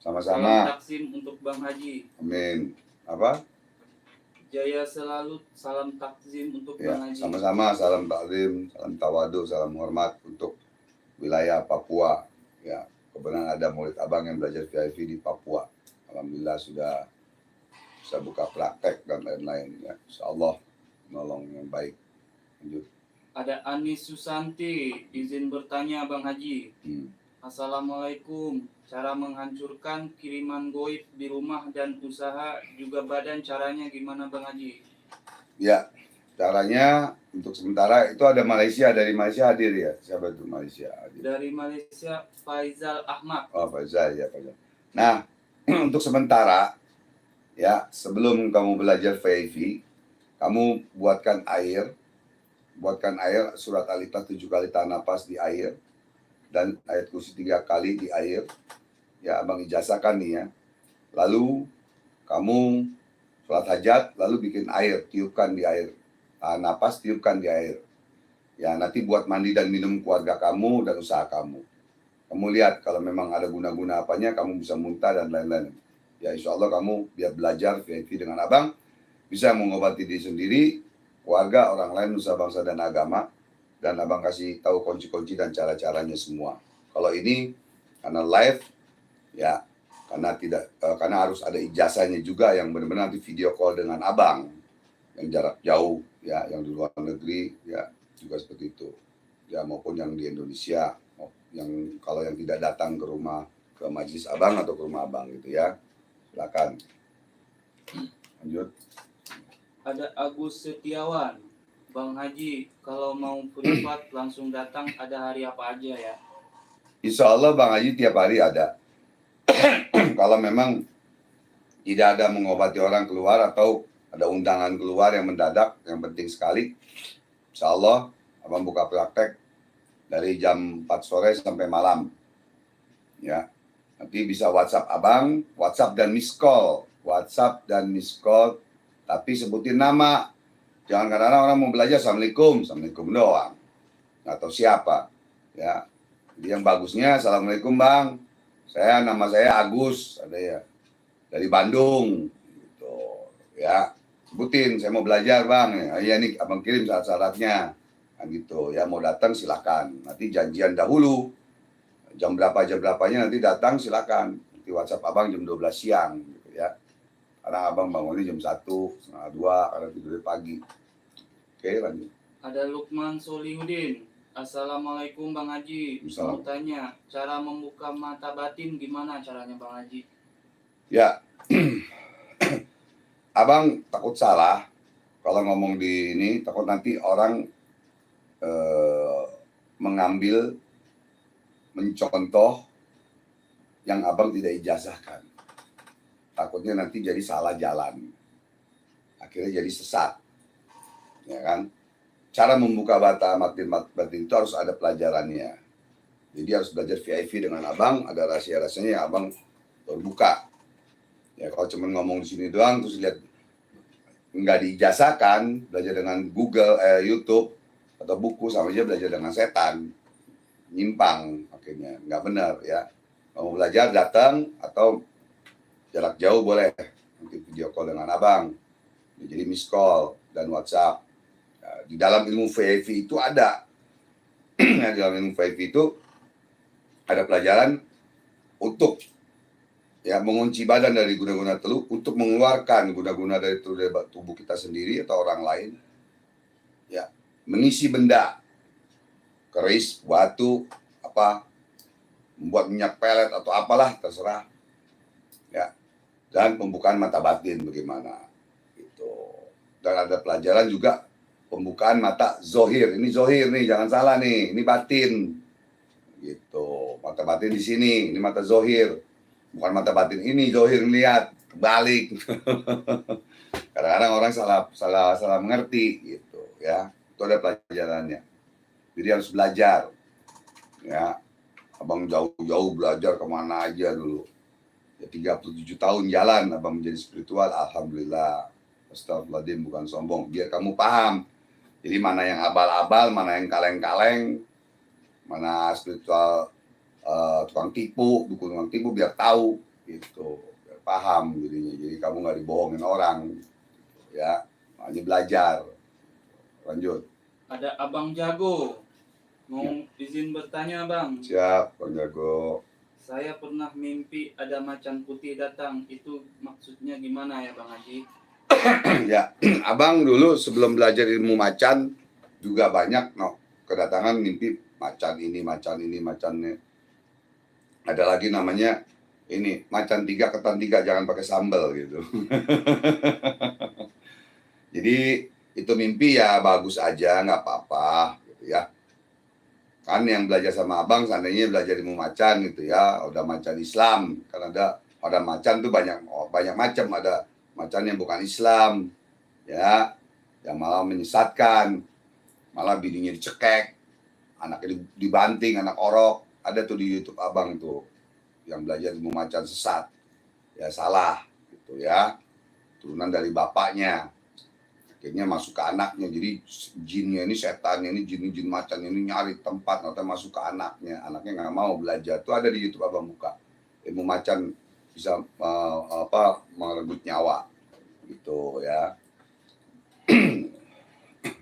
Sama-sama. Salam taksim untuk Bang Haji. Amin. Apa? Jaya selalu, salam takzim untuk Ya, Bang Haji. sama-sama, salam taklim, salam tawadu, salam hormat untuk wilayah Papua. Ya, kebetulan ada murid abang yang belajar VIP di Papua. Alhamdulillah sudah bisa buka praktek dan lain-lain. Ya, insyaallah menolong yang baik. Lanjut. Ada Anis Susanti, izin bertanya Bang Haji. Assalamualaikum. Cara menghancurkan kiriman goib di rumah dan usaha juga badan, caranya gimana Bang Haji? Ya, caranya untuk sementara itu ada Malaysia, dari Malaysia hadir ya. Siapa itu Malaysia hadir? Dari Malaysia Faizal Ahmad. Oh, Faizal ya, Faizal. Nah, untuk sementara ya, sebelum kamu belajar VIP, kamu buatkan air surat Al-Ikhlas 7 kali tahan napas di air dan ayat kursi 3 kali di air. Ya, abang ijazahkan nih ya. Lalu kamu sholat hajat, lalu bikin air, tiupkan di air. Tahan napas, tiupkan di air. Ya, nanti buat mandi dan minum keluarga kamu dan usaha kamu. Kamu lihat kalau memang ada guna-guna apanya, kamu bisa muntah dan lain-lain. Ya, insya Allah kamu biar belajar VIP dengan abang, bisa mengobati diri sendiri, keluarga, orang lain, nusa bangsa dan agama. Dan abang kasih tahu kunci-kunci dan cara-caranya semua. Kalau ini karena live, ya karena harus ada ijazahnya juga yang benar-benar nanti video call dengan abang yang jarak jauh ya, yang di luar negeri ya juga seperti itu ya, maupun yang di Indonesia, yang kalau yang tidak datang ke rumah, ke majelis abang atau ke rumah abang gitu ya, silakan lanjut. Ada Agus Setiawan, Bang Haji, kalau mau privat langsung datang, ada hari apa aja ya? Insya Allah Bang Haji tiap hari ada. Kalau memang tidak ada mengobati orang keluar atau ada undangan keluar yang mendadak, yang penting sekali, insya Allah abang buka praktek dari jam 4 sore sampai malam. Ya, nanti bisa WhatsApp abang, WhatsApp dan miss call, tapi sebutin nama. Jangan kadang-kadang orang mau belajar Assalamualaikum doang, atau siapa. Ya, jadi yang bagusnya Assalamualaikum Bang. Nama saya Agus, ada ya, dari Bandung, gitu, ya, sebutin, saya mau belajar Bang, ya nih abang kirim syarat-syaratnya, nah, gitu, ya mau datang silakan, nanti janjian dahulu, jam berapanya nanti datang silakan, nanti WhatsApp abang jam 12 siang, gitu ya, karena abang bangunnya jam 1, setengah 2, karena tidur pagi. Oke, lanjut. Ada Lukman Solihuddin. Assalamualaikum Bang Haji. Mau tanya, cara membuka mata batin gimana caranya Bang Haji? Ya, abang takut salah kalau ngomong di ini, takut nanti orang mencontoh yang abang tidak ijazahkan. Takutnya nanti jadi salah jalan, akhirnya jadi sesat, ya kan? Cara membuka mata batin itu harus ada pelajarannya. Jadi harus belajar VIP dengan abang, ada rahasia-rahasianya yang abang terbuka. Ya kalau cuma ngomong di sini doang terus lihat nggak diijazahkan, belajar dengan Google, YouTube atau buku sama aja belajar dengan setan. nyimpang akhirnya, nggak benar ya. Mau belajar datang atau jarak jauh boleh, nanti video call dengan abang, jadi miss call dan WhatsApp. Nah, di dalam ilmu VIP itu ada, di dalam ilmu VIP itu ada pelajaran untuk ya mengunci badan dari guna-guna teluk, untuk mengeluarkan guna-guna dari tubuh kita sendiri atau orang lain, ya mengisi benda, keris, batu, apa, membuat minyak pelet atau apalah terserah, ya, dan pembukaan mata batin bagaimana itu. Dan ada pelajaran juga pembukaan mata zohir. Ini zohir nih, jangan salah nih, ini batin gitu. Mata batin di sini, ini mata zohir, bukan mata batin ini zohir, lihat kebalik. Kadang-kadang orang salah mengerti gitu ya. Itu ada pelajarannya, jadi harus belajar ya. Abang jauh-jauh belajar kemana aja dulu ya, 37 tahun jalan abang menjadi spiritual, alhamdulillah. Astagfirullahaladzim, bukan sombong, biar kamu paham. Jadi mana yang abal-abal, mana yang kaleng-kaleng, mana spiritual tukang tipu, dukun tukang tipu, biar tahu gitu, biar paham jadinya. Jadi kamu nggak dibohongin orang ya, makanya belajar. Lanjut. Ada Abang Jago mau izin bertanya, Bang. Siap, Bang Jago. Saya pernah mimpi ada macan putih datang. Itu maksudnya gimana ya, Bang Haji? Ya, abang dulu sebelum belajar ilmu macan juga banyak kedatangan mimpi macan ini, macannya. Ada lagi namanya ini macan 3 ketan 3, jangan pakai sambal gitu. Jadi itu mimpi ya bagus aja, nggak apa-apa gitu ya. Kan yang belajar sama abang seandainya belajar ilmu macan gitu ya, udah macan Islam, kan ada macan tuh banyak macam, ada macan yang bukan Islam ya, yang malah menyesatkan, malah bininya dicekek, anaknya dibanting, anak orok. Ada tuh di YouTube abang tuh yang belajar ilmu macan sesat ya, salah gitu ya, turunan dari bapaknya, akhirnya masuk ke anaknya. Jadi jinnya ini, setannya ini, jin macan ini nyari tempat atau masuk ke anaknya nggak mau belajar. Tuh ada di YouTube abang buka, ilmu macan bisa merenggut nyawa gitu ya.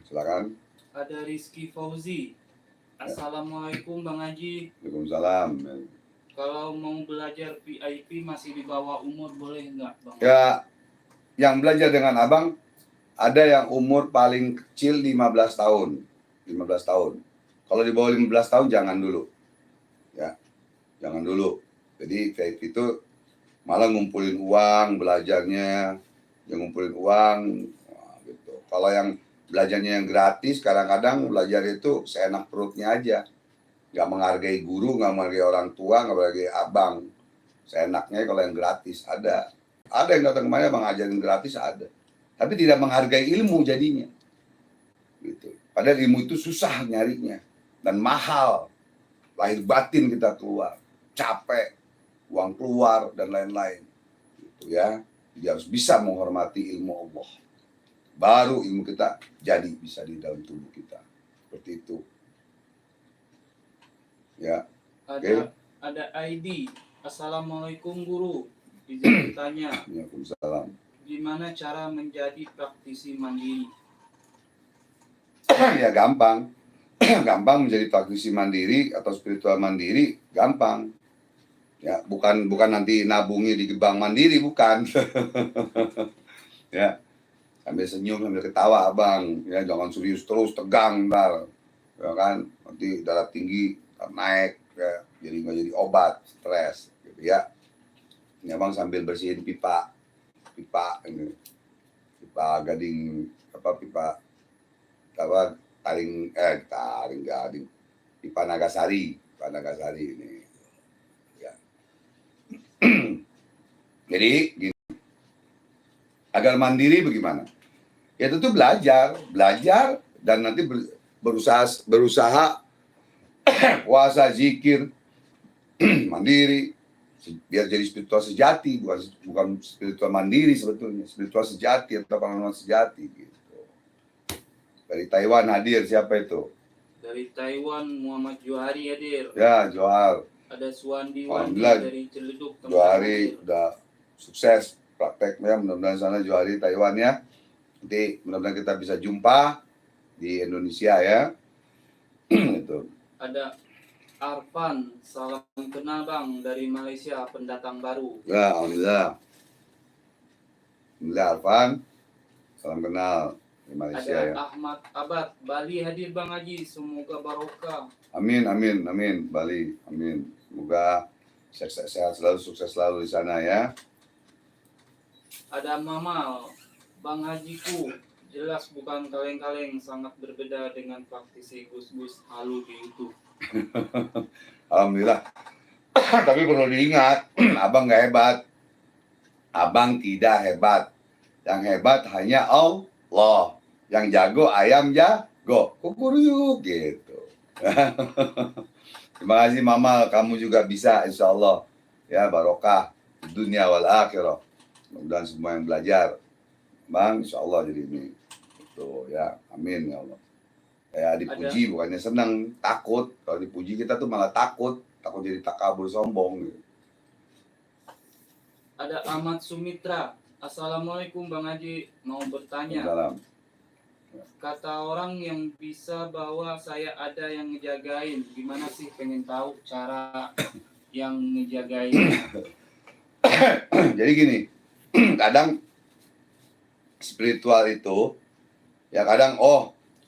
Silakan. Ada Rizky Fauzi. Assalamualaikum Bang Haji. Waalaikumsalam. Kalau mau belajar VIP masih di bawah umur boleh nggak, Bang? Ya, yang belajar dengan abang ada yang umur paling kecil 15 tahun. 15 tahun. Kalau di bawah 15 tahun jangan dulu. Ya. Jangan dulu. Jadi VIP itu malah ngumpulin uang belajarnya, yang ngumpulin uang gitu. Kalau yang belajarnya yang gratis, kadang-kadang belajar itu seenak perutnya aja. Nggak menghargai guru, nggak menghargai orang tua, nggak menghargai abang. Seenaknya kalau yang gratis ada. Ada yang datang kemana bang ajarin gratis, ada. Tapi tidak menghargai ilmu jadinya. Gitu. Padahal ilmu itu susah nyarinya dan mahal. Lahir batin kita keluar, capek, uang keluar dan lain-lain. Gitu ya. Jadi harus bisa menghormati ilmu Allah. Baru ilmu kita jadi bisa di dalam tubuh kita. Seperti itu. Ya. Ada ID. Assalamualaikum guru. Izin bertanya. Waalaikumsalam. Gimana cara menjadi praktisi mandiri? Ya gampang. Gampang menjadi praktisi mandiri atau spiritual mandiri, gampang. Ya, bukan nanti nabungi di bank mandiri, bukan. Ya. Sambil senyum, sambil ketawa abang. Ya, jangan serius terus, tegang ntar. Ya kan, nanti darah tinggi naik, ya. Jadi nggak jadi obat, stres, gitu ya. Ini abang sambil bersihin pipa ini, pipa gading gading, pipa Nagasari ini. Ya. Jadi gini, agar mandiri bagaimana? Ya tentu belajar dan nanti berusaha puasa, zikir, mandiri, biar jadi spiritual sejati, bukan spiritual mandiri sebetulnya, spiritual sejati atau pengalaman sejati gitu. Dari Taiwan hadir siapa itu? Dari Taiwan Muhammad Johari hadir. Ya, Johar. Ada Suwandi Wandi Alhamdulillah, dari Ciledug teman Johari hadir. udah sukses prakteknya, mudah-mudahan sana Johari Taiwan ya. Nanti mudah-mudahan kita bisa jumpa di Indonesia ya. Itu. Ada Arfan, salam kenal Bang dari Malaysia, pendatang baru. Ya, alhamdulillah. Alhamdulillah Arfan. Salam kenal di Malaysia Ada ya. Ahmad Abad, Bali hadir Bang Haji, semoga barokah. Amin, amin, amin. Bali, amin. Semoga sehat selalu, sukses selalu di sana ya. Ada Mamal, Bang Hajiku, jelas bukan kaleng-kaleng, sangat berbeda dengan praktisi Gus-Gus halu di YouTube. Alhamdulillah. Tapi perlu diingat, abang nggak hebat. Abang tidak hebat. Yang hebat hanya Allah. Yang jago ayam jago. Kukuruyuk gitu. Terima kasih Mama, kamu juga bisa insya Allah. Ya barokah di dunia wal akhirah. Mudah-mudahan semua yang belajar. Bang, insya Allah jadi ini. Tuh ya, amin ya Allah. Ya dipuji bukannya senang, takut. Kalau dipuji kita tuh malah takut jadi takabur sombong gitu. Ada Ahmad Sumitra, Assalamualaikum Bang Haji, mau bertanya. Salam. Kata orang yang bisa bahwa saya ada yang ngejagain, gimana sih, pengen tahu cara yang ngejagain. Jadi gini, kadang spiritual itu ya kadang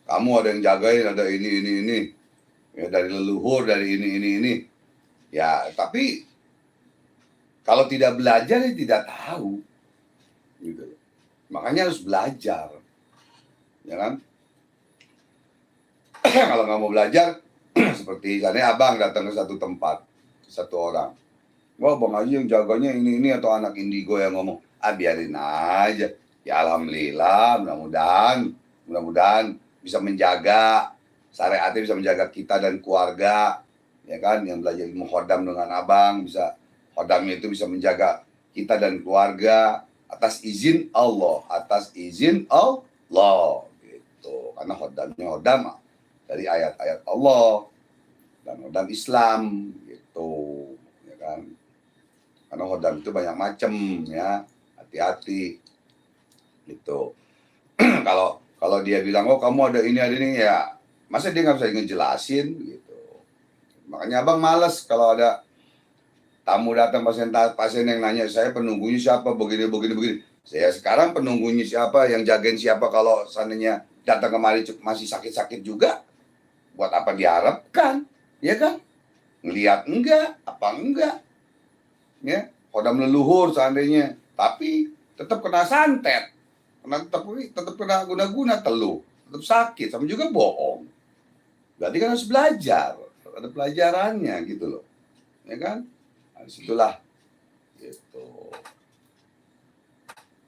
kamu ada yang jagain, ada ini ya dari leluhur, dari ini ya, tapi kalau tidak belajar ya tidak tahu gitu. Makanya harus belajar ya kan. Kalau nggak mau belajar seperti misalnya abang datang ke satu tempat, ke satu orang, wah Bang Haji yang jaganya ini atau anak indigo yang ngomong, biarin aja. Ya alhamdulillah, mudah-mudahan bisa menjaga syariatnya, bisa menjaga kita dan keluarga, ya kan, yang belajar ilmu khodam dengan abang, bisa khodamnya itu bisa menjaga kita dan keluarga atas izin Allah, gitu. Karena khodam dari ayat-ayat Allah dan khodam Islam gitu, ya kan. Karena khodam itu banyak macam ya, hati-hati gitu. Kalau dia bilang kamu ada ini ya, masa dia nggak bisa ngejelasin gitu. Makanya abang males kalau ada tamu datang, pasien yang nanya, saya penunggunya siapa, begini. Saya sekarang penunggunya siapa, yang jagain siapa, kalau seandainya datang kemari masih sakit-sakit juga, buat apa diharapkan, ya kan? Ngelihat enggak, apa enggak, ya, khodam leluhur seandainya, tapi tetap kena santet, tetap kena guna-guna teluh, tetap sakit, sama juga bohong. Berarti kan harus belajar, ada pelajarannya gitu loh, ya kan? Nah, disitulah gitu.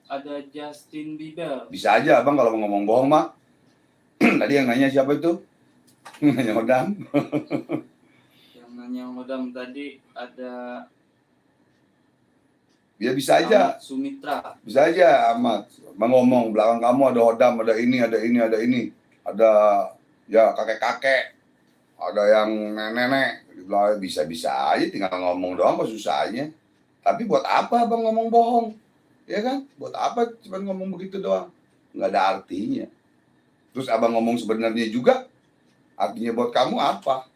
Ada Justin Bieber. Bisa aja abang kalau mau ngomong bohong mah. Tadi yang nanya siapa itu? Nanya Hodam. Yang nanya Hodam tadi ada. Ya bisa aja. Ahmad Sumitra. Bisa aja Ahmad. Bang ngomong belakang kamu ada Hodam, ada ini. Ada ya kakek-kakek. Ada yang nenek-nenek. Bisa-bisa aja, tinggal ngomong doang, apa susahnya. Tapi buat apa abang ngomong bohong? Ya kan? Buat apa cuma ngomong begitu doang? Nggak ada artinya. Terus abang ngomong sebenarnya juga, artinya buat kamu apa?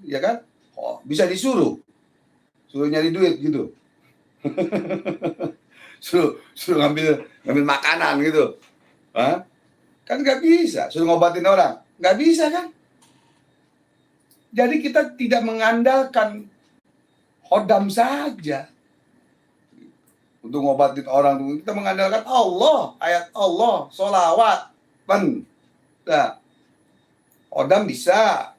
Ya kan? Bisa disuruh nyari duit gitu. suruh ngambil makanan gitu. Hah? Kan nggak bisa. Suruh ngobatin orang, nggak bisa kan? Jadi kita tidak mengandalkan Hodam saja untuk ngobatin orang. Kita mengandalkan Allah, ayat Allah, sholawat. Nah, Hodam bisa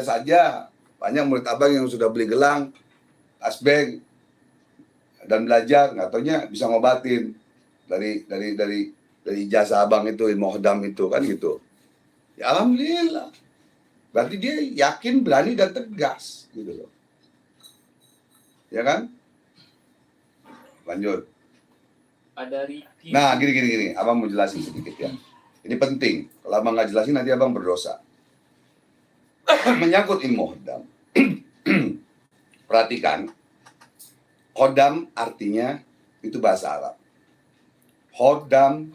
saja. Banyak murid abang yang sudah beli gelang, tasbih, dan belajar, nggak taunya bisa ngobatin dari ijazah abang itu, ilmu Hodam itu kan gitu. Ya alhamdulillah. Berarti dia yakin, berani, dan tegas gitu loh. Ya kan? Lanjut. Ada Ricky. Nah, gini. Abang mau jelasin sedikit ya. Ini penting. Kalau abang nggak jelasin nanti abang berdosa. Menyangkut ilmu khodam. Perhatikan, khodam artinya itu bahasa Arab. Khodam,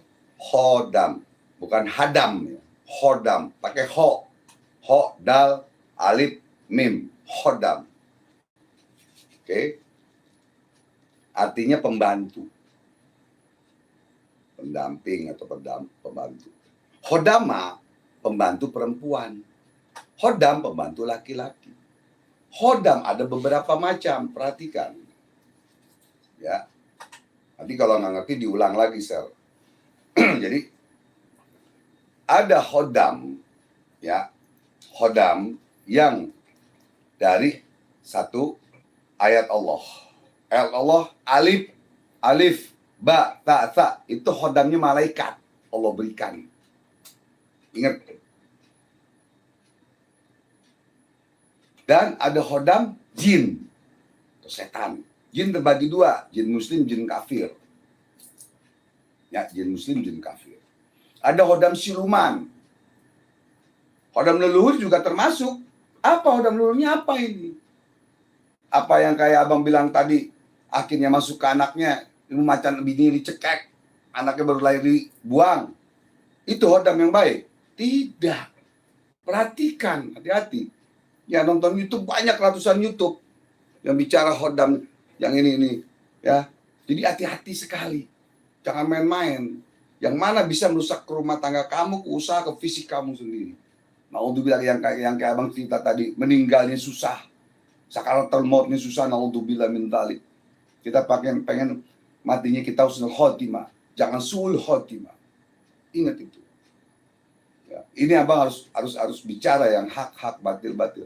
bukan hadam ya. Khodam, pakai ho, dal, alif, mim, khodam. Oke. Artinya pembantu. Pendamping atau pembantu. Khodama, pembantu perempuan. Khodam, pembantu laki-laki. Khodam ada beberapa macam, perhatikan. Ya. Nanti kalau nggak ngerti diulang lagi, Sel. Jadi ada khodam, ya, khodam yang dari satu ayat Allah. Ayat Allah alif, ba, ta, itu khodamnya malaikat Allah berikan. Ingat. Dan ada khodam jin atau setan. Jin terbagi dua, jin muslim, jin kafir. Ya, jin muslim, jin kafir. Ada khodam siluman. Khodam leluhur juga termasuk. Apa khodam leluhurnya apa ini? Apa yang kayak abang bilang tadi, akhirnya masuk ke anaknya, ilmu macan bini dicekek, anaknya baru lahir dibuang. Itu khodam yang baik? Tidak. Perhatikan, hati-hati. Ya, nonton YouTube banyak, ratusan YouTube yang bicara khodam yang ini ya. Jadi hati-hati sekali. Jangan main-main. Yang mana bisa merusak ke rumah tangga kamu, ke usaha, ke fisik kamu sendiri. Naudzubillah yang kayak abang cerita tadi, meninggalnya susah. Sakaratul mautnya susah, naudzubillah min dzalik. Kita pengen matinya kita husnul khotimah, jangan suul khotimah. Ingat itu. Ya, ini abang harus bicara yang hak batil.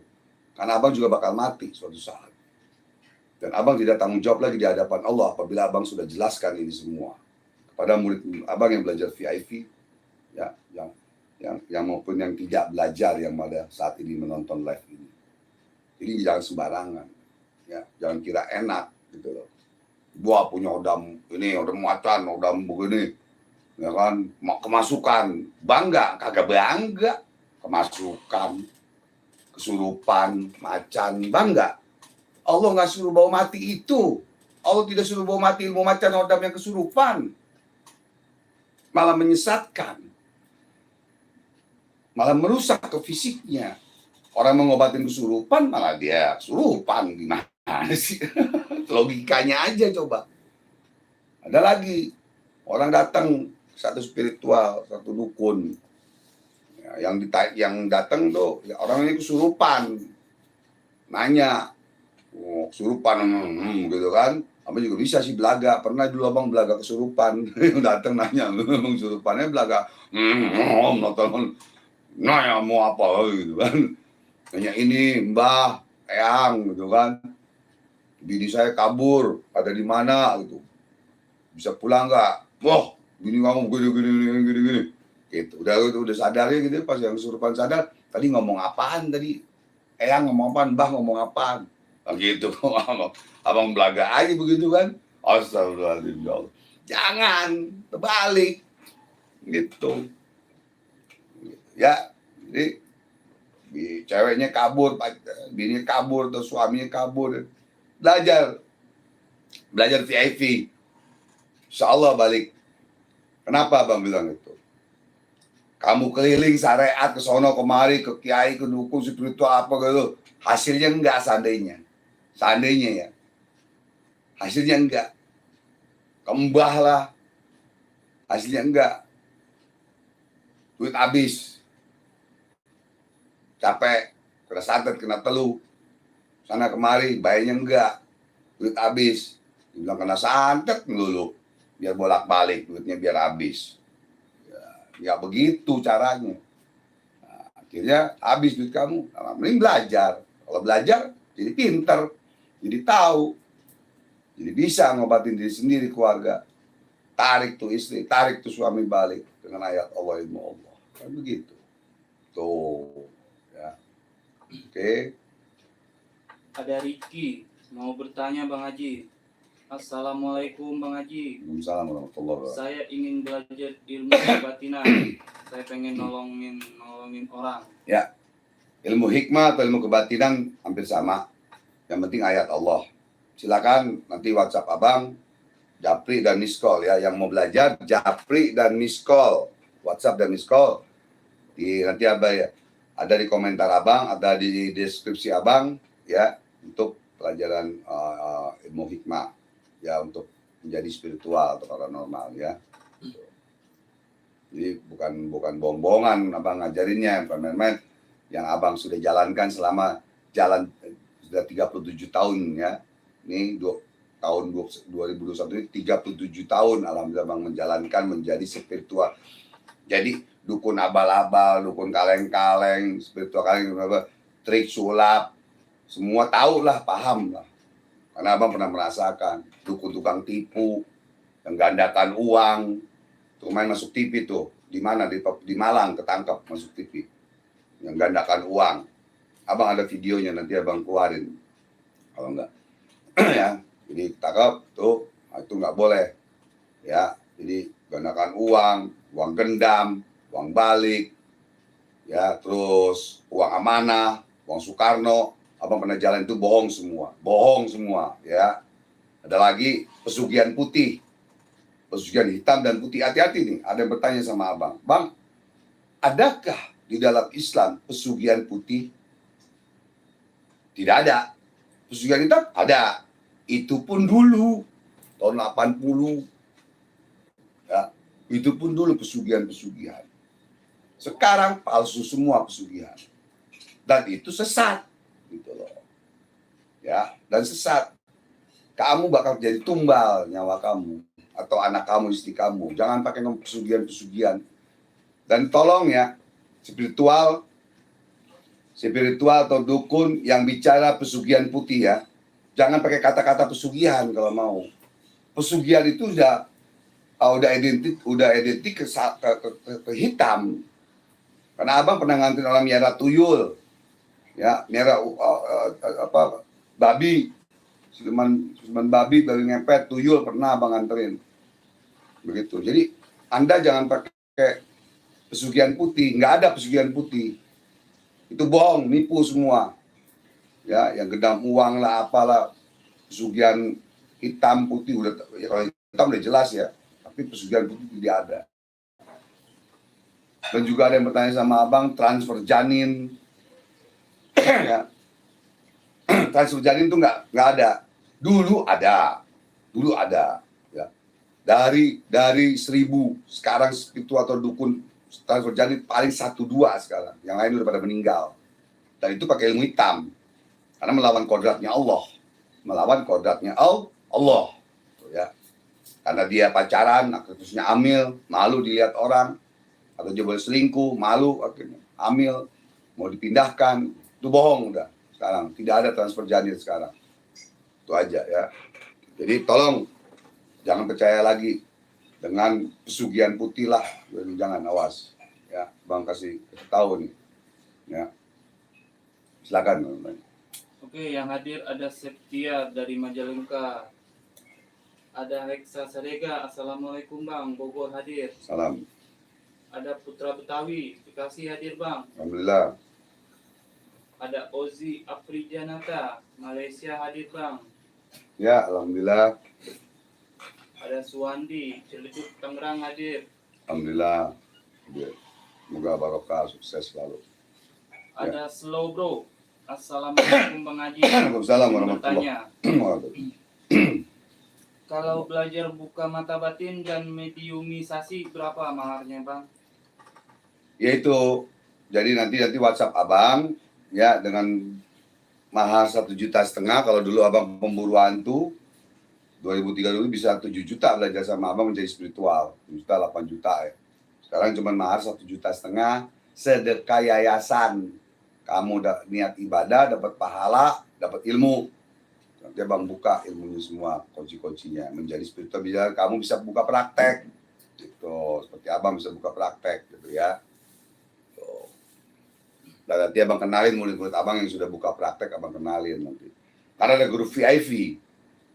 Karena abang juga bakal mati suatu saat. Dan abang tidak tanggung jawab lagi di hadapan Allah apabila abang sudah jelaskan ini semua kepada murid abang yang belajar VIP, ya, yang maupun yang tidak belajar yang pada saat ini menonton live ini. Jadi jangan sembarangan, ya, jangan kira enak gitu loh. Gua punya khodam ini, khodam macan, khodam begini, ya kan, kemasukan, bangga, kagak bangga, kemasukan, kesurupan, macan, bangga. Allah nggak suruh bawa mati itu. Allah tidak suruh bawa mati ilmu macan, khodam yang kesurupan. Malah menyesatkan. Malah merusak ke fisiknya. Orang mengobatin kesurupan, malah dia kesurupan. Gimana sih? Logikanya aja coba. Ada lagi. Orang datang, satu spiritual, satu dukun. Ya, yang datang tuh, ya, orangnya kesurupan. Nanya. Oh, kesurupan, gitu kan. Abang juga bisa sih belaga. Pernah dulu abang belaga kesurupan. Datang nanya, abang kesurupannya belaga. Nanya mau apa gitu kan. Nanya ini, Mbah, Eyang gitu kan. Bini saya kabur, ada di mana gitu. Bisa pulang nggak? Wah, bini kamu gini. Gitu. Udah sadar ya gitu, pas yang kesurupan sadar, tadi ngomong apaan tadi? Eyang ngomong apaan, Mbah ngomong apaan? Gitu, abang belaga aja begitu kan. Astagfirullahaladzim. Jangan, terbalik. Gitu. Ya, jadi ceweknya kabur, bini kabur, atau suaminya kabur. Belajar VIP. Insya Allah balik. Kenapa abang bilang itu? Kamu keliling syariat ke sono kemari, ke kiai, ke dukun, spiritual apa gitu. Hasilnya enggak seandainya ya. Hasilnya enggak. Kembah lah. Hasilnya enggak. Duit habis. Capek, kena santet, kena telu. Sana kemari, bayarnya enggak. Duit habis. Dibilang kena santet melulu. Biar bolak-balik, duitnya biar habis. Ya begitu caranya. Nah, akhirnya habis duit kamu. Nah, mending belajar. Kalau belajar, jadi pinter. Jadi tahu. Jadi bisa ngobatin diri sendiri, keluarga. Tarik tuh istri, tarik tuh suami balik. Dengan ayat Allah, ilmu Allah. Kan begitu. Tuh. Ya. Oke. Ada Riki mau bertanya Bang Haji. Assalamualaikum Bang Haji. Waalaikumsalam warahmatullahi wabarakatuh. Saya ingin belajar ilmu kebatinan. Saya pengen nolongin orang. Ya. Ilmu hikmah atau ilmu kebatinan hampir sama. Yang penting ayat Allah. Silakan nanti WhatsApp abang, japri dan miss call ya. Yang mau belajar japri dan miss call, WhatsApp dan miss call. Nanti ada di komentar abang, ada di deskripsi abang ya, untuk pelajaran ilmu hikmah ya, untuk menjadi spiritual atau paranormal ya. Jadi bukan bohong-bohongan abang ngajarinnya, bukan main-main. Yang abang sudah jalankan selama sudah 37 tahun ya. Ini tahun 2021 ini 37 tahun alhamdulillah abang menjalankan menjadi spiritual. Jadi dukun abal-abal, dukun kaleng-kaleng, spiritual kaleng, trik sulap, semua tahu lah, paham lah. Karena abang pernah merasakan dukun tukang tipu, yang gandakan uang, tuh main masuk TV tuh, di mana di Malang ketangkap masuk TV, yang gandakan uang. Abang ada videonya, nanti abang keluarin kalau enggak ya. Jadi ketangkap tuh, itu nggak boleh ya. Jadi gandakan uang gendam, uang balik ya, terus uang amanah, uang Soekarno. Abang pernah jalan itu bohong semua ya. Ada lagi pesugihan putih, pesugihan hitam dan putih. Hati-hati nih, ada yang bertanya sama abang, bang, adakah di dalam Islam pesugihan putih? Tidak ada. Pesugihan hitam ada. Itu pun dulu tahun 80 ya. Itu pun dulu pesugihan. Sekarang palsu semua pesugihan. Dan itu sesat gitu loh. Ya, dan sesat. Kamu bakal jadi tumbal nyawa kamu atau anak kamu, istri kamu. Jangan pakai pesugihan. Dan tolong ya, spiritual atau dukun yang bicara pesugihan putih ya, jangan pakai kata-kata pesugihan kalau mau. Pesugihan itu udah identik ke hitam. Karena abang pernah nganterin orang miara tuyul, ya, miara babi, siluman babi ngepet, tuyul pernah abang nganterin. Begitu. Jadi Anda jangan pakai pesugihan putih, nggak ada pesugihan putih. Itu bohong, nipu semua. Ya, yang gendam uang lah, apalah, pesugihan hitam putih udah, ya kalau hitam udah jelas ya, tapi pesugihan putih tidak ada. Dan juga ada yang bertanya sama abang transfer janin. Ya. Transfer janin itu nggak ada. Dulu ada ya. Dari 1000 sekarang itu atau dukun transfer janin paling 1-2 sekarang. Yang lain udah pada meninggal. Dan itu pakai ilmu hitam. Karena melawan kodratnya Allah. Allah. Ya. Karena dia pacaran, terusnya hamil, malu dilihat orang. Atau dia boleh selingkuh, malu, akhirnya hamil, mau dipindahkan, itu bohong udah. Sekarang tidak ada transfer janin sekarang. Itu aja ya. Jadi tolong jangan percaya lagi dengan pesugihan putih lah, jangan, awas ya. Bang kasih tahu nih ya. Silakan. Oke, yang hadir ada Septia dari Majalengka, ada Heksa Sadega, assalamualaikum bang, Bogor hadir. Salam. Ada Putra Betawi, Bekasi hadir bang. Alhamdulillah. Ada Ozi Afrijanata, Malaysia hadir bang. Ya, alhamdulillah. Ada Suwandi, Ciledug Tangerang hadir. Alhamdulillah. Semoga barokah, sukses selalu. Ada Slow Bro, assalamualaikum bang Haji. Waalaikumsalam warahmatullahi wabarakatuh. Kalau belajar buka mata batin dan mediumisasi berapa maharnya bang? Yaitu, jadi nanti WhatsApp abang ya, dengan mahar 1,5 juta. Kalau dulu abang pemburu hantu 2003 dulu bisa 7 juta belajar sama abang menjadi spiritual, 7 juta 8 juta ya. Sekarang cuma mahar 1,5 juta, sedekah yayasan. Kamu niat ibadah, dapat pahala, dapat ilmu. Nanti abang buka ilmunya semua, kunci-kuncinya menjadi spiritual. Biar kamu bisa buka praktek gitu, seperti abang bisa buka praktek gitu ya. Dan nanti abang kenalin murid-murid abang yang sudah buka praktek, abang kenalin nanti. Karena ada grup VIP.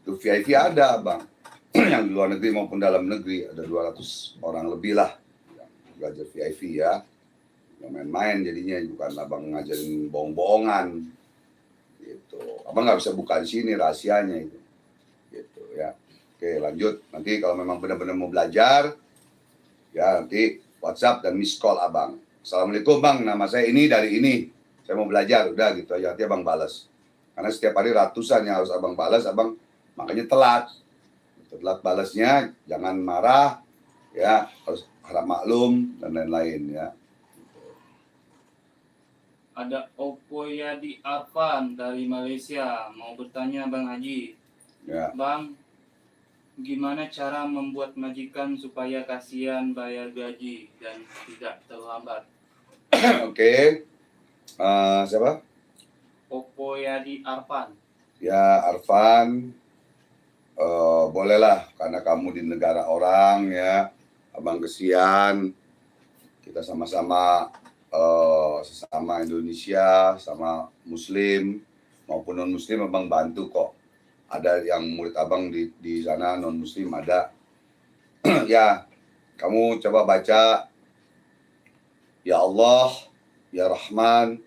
Grup VIP ada abang. Yang di luar negeri maupun dalam negeri. Ada 200 orang lebih lah yang belajar VIP ya. Nggak main-main jadinya, bukan abang ngajarin bohong-bohongan gitu. Abang nggak bisa buka di sini rahasianya itu gitu ya. Oke, lanjut. Nanti kalau memang benar-benar mau belajar ya, nanti WhatsApp dan miss call abang. Assalamualaikum bang, nama saya ini dari ini, saya mau belajar, udah gitu aja, nanti abang balas. Karena setiap hari ratusan yang harus abang balas, abang makanya telat. Telat balasnya, jangan marah, ya harus harap maklum dan lain-lain ya. Ada Opoyadi Arfan dari Malaysia mau bertanya Bang Haji. Ya. Bang, gimana cara membuat majikan supaya kasihan bayar gaji dan tidak terlambat? Oke. Siapa? Opoyadi Arfan. Ya Arfan, bolehlah karena kamu di negara orang ya, abang kesian, kita sama-sama sesama Indonesia, sama Muslim maupun non Muslim, abang bantu kok. Ada yang murid abang di sana non Muslim ada. Ya, kamu coba baca ya Allah, ya Rahman,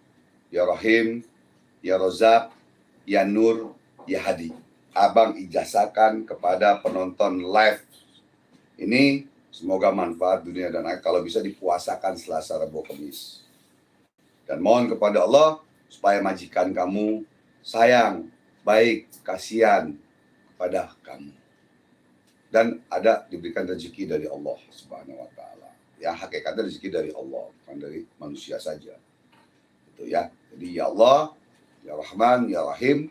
ya Rahim, ya Rozak, ya Nur, ya Hadi. Abang ijazahkan kepada penonton live ini, semoga manfaat dunia dan akhirat. Kalau bisa dipuasakan Selasa, Rabu, Kamis. Dan mohon kepada Allah supaya majikan kamu sayang, baik, kasihan kepada kamu. Dan ada diberikan rezeki dari Allah Subhanahu wa taala. Ya, hakikatnya rezeki dari Allah, bukan dari manusia saja. Itu ya. Jadi ya Allah, ya Rahman, ya Rahim,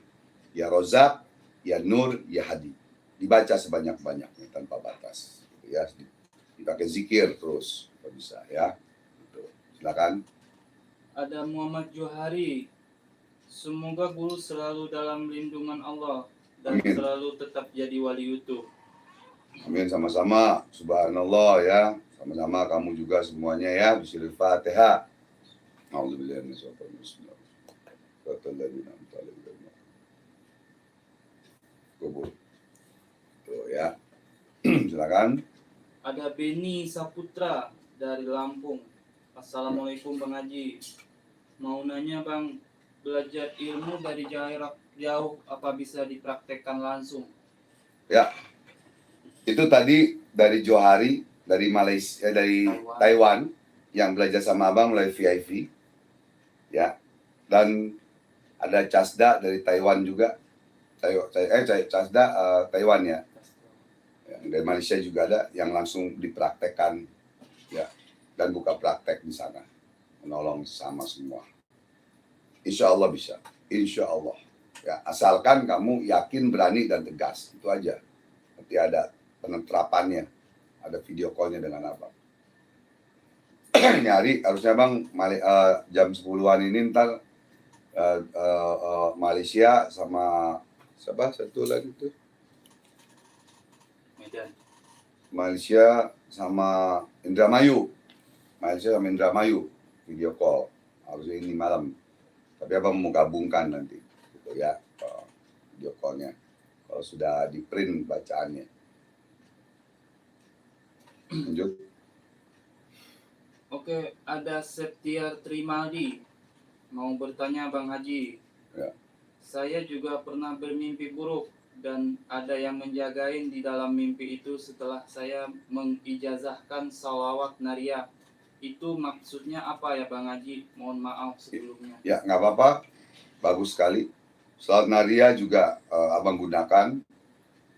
ya Rozak, ya Nur, ya Hadi. Dibaca sebanyak-banyaknya tanpa batas. Gitu ya. Dipakai zikir terus kalau bisa ya. Gitu. Silakan. Ada Muhammad Johari. Semoga guru selalu dalam lindungan Allah dan Amin. selalu tetap jadi wali YouTube. Amin, sama-sama. Subhanallah ya. Sama-sama kamu juga semuanya ya. Bismillahirrahmanirrahim. A'udzubillahi minasyaitonir rajim. Kubur. Tuh ya. Silakan. Ada Beni Saputra dari Lampung. Assalamualaikum Bang Haji. Mau nanya Bang, belajar ilmu dari jarak jauh apa bisa dipraktekkan langsung? Ya. Itu tadi dari Johari, dari Malaysia, dari Taiwan yang belajar sama abang melalui VIP. Ya. Dan ada Casda dari Taiwan juga. Casda Taiwan ya. Yang dari Malaysia juga ada yang langsung dipraktekkan ya, dan buka praktek di sana, menolong sama semua. Insya Allah bisa, insya Allah ya, asalkan kamu yakin, berani dan tegas, itu aja. Nanti ada penerapannya, ada video callnya dengan abang. Nyari harusnya bang, jam 10-an ini ntar Malaysia sama siapa satu lagi tuh, Malaysia sama Indramayu. Malaysia sama Indramayu video call. Harusnya ini malam. Tapi abang mau gabungkan nanti gitu ya, video callnya. Kalau sudah di print bacaannya. Lanjut. Oke, ada Septiar Trimaldi. Mau bertanya Bang Haji. Ya. Saya juga pernah bermimpi buruk dan ada yang menjagain di dalam mimpi itu setelah saya mengijazahkan salawat nariyah. Itu maksudnya apa ya Bang Haji? Mohon maaf sebelumnya. Ya, nggak apa-apa. Bagus sekali. Salawat nariyah juga abang gunakan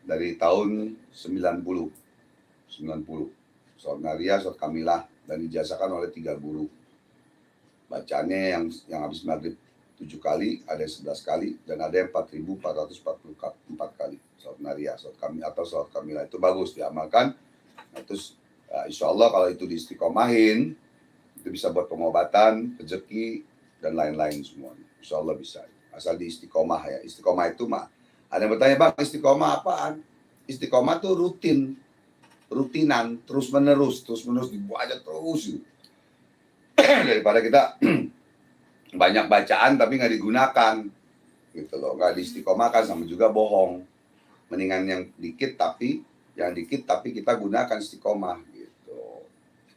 dari tahun 90. Salawat nariyah, salawat kamilah, dan dijazahkan oleh 3 guru. Bacaannya yang habis maghrib 7 kali, ada yang 11 kali, dan ada yang 4.444 kali. Salawat nariyah, salawat kamilah atau salawat kamilah itu bagus diamalkan. Nah, terus insya Allah kalau itu diistiqomahin, itu bisa buat pengobatan, rezeki, dan lain-lain semuanya. Insya Allah bisa. Asal di istiqomah ya. Istiqomah itu ada yang bertanya, Bang, istiqomah apaan? Istiqomah itu rutinan, terus-menerus dibuat aja terus. Daripada kita banyak bacaan tapi nggak digunakan. Gitu loh. Nggak diistiqomahkan, sama juga bohong. Mendingan yang dikit tapi kita gunakan istiqomah gitu.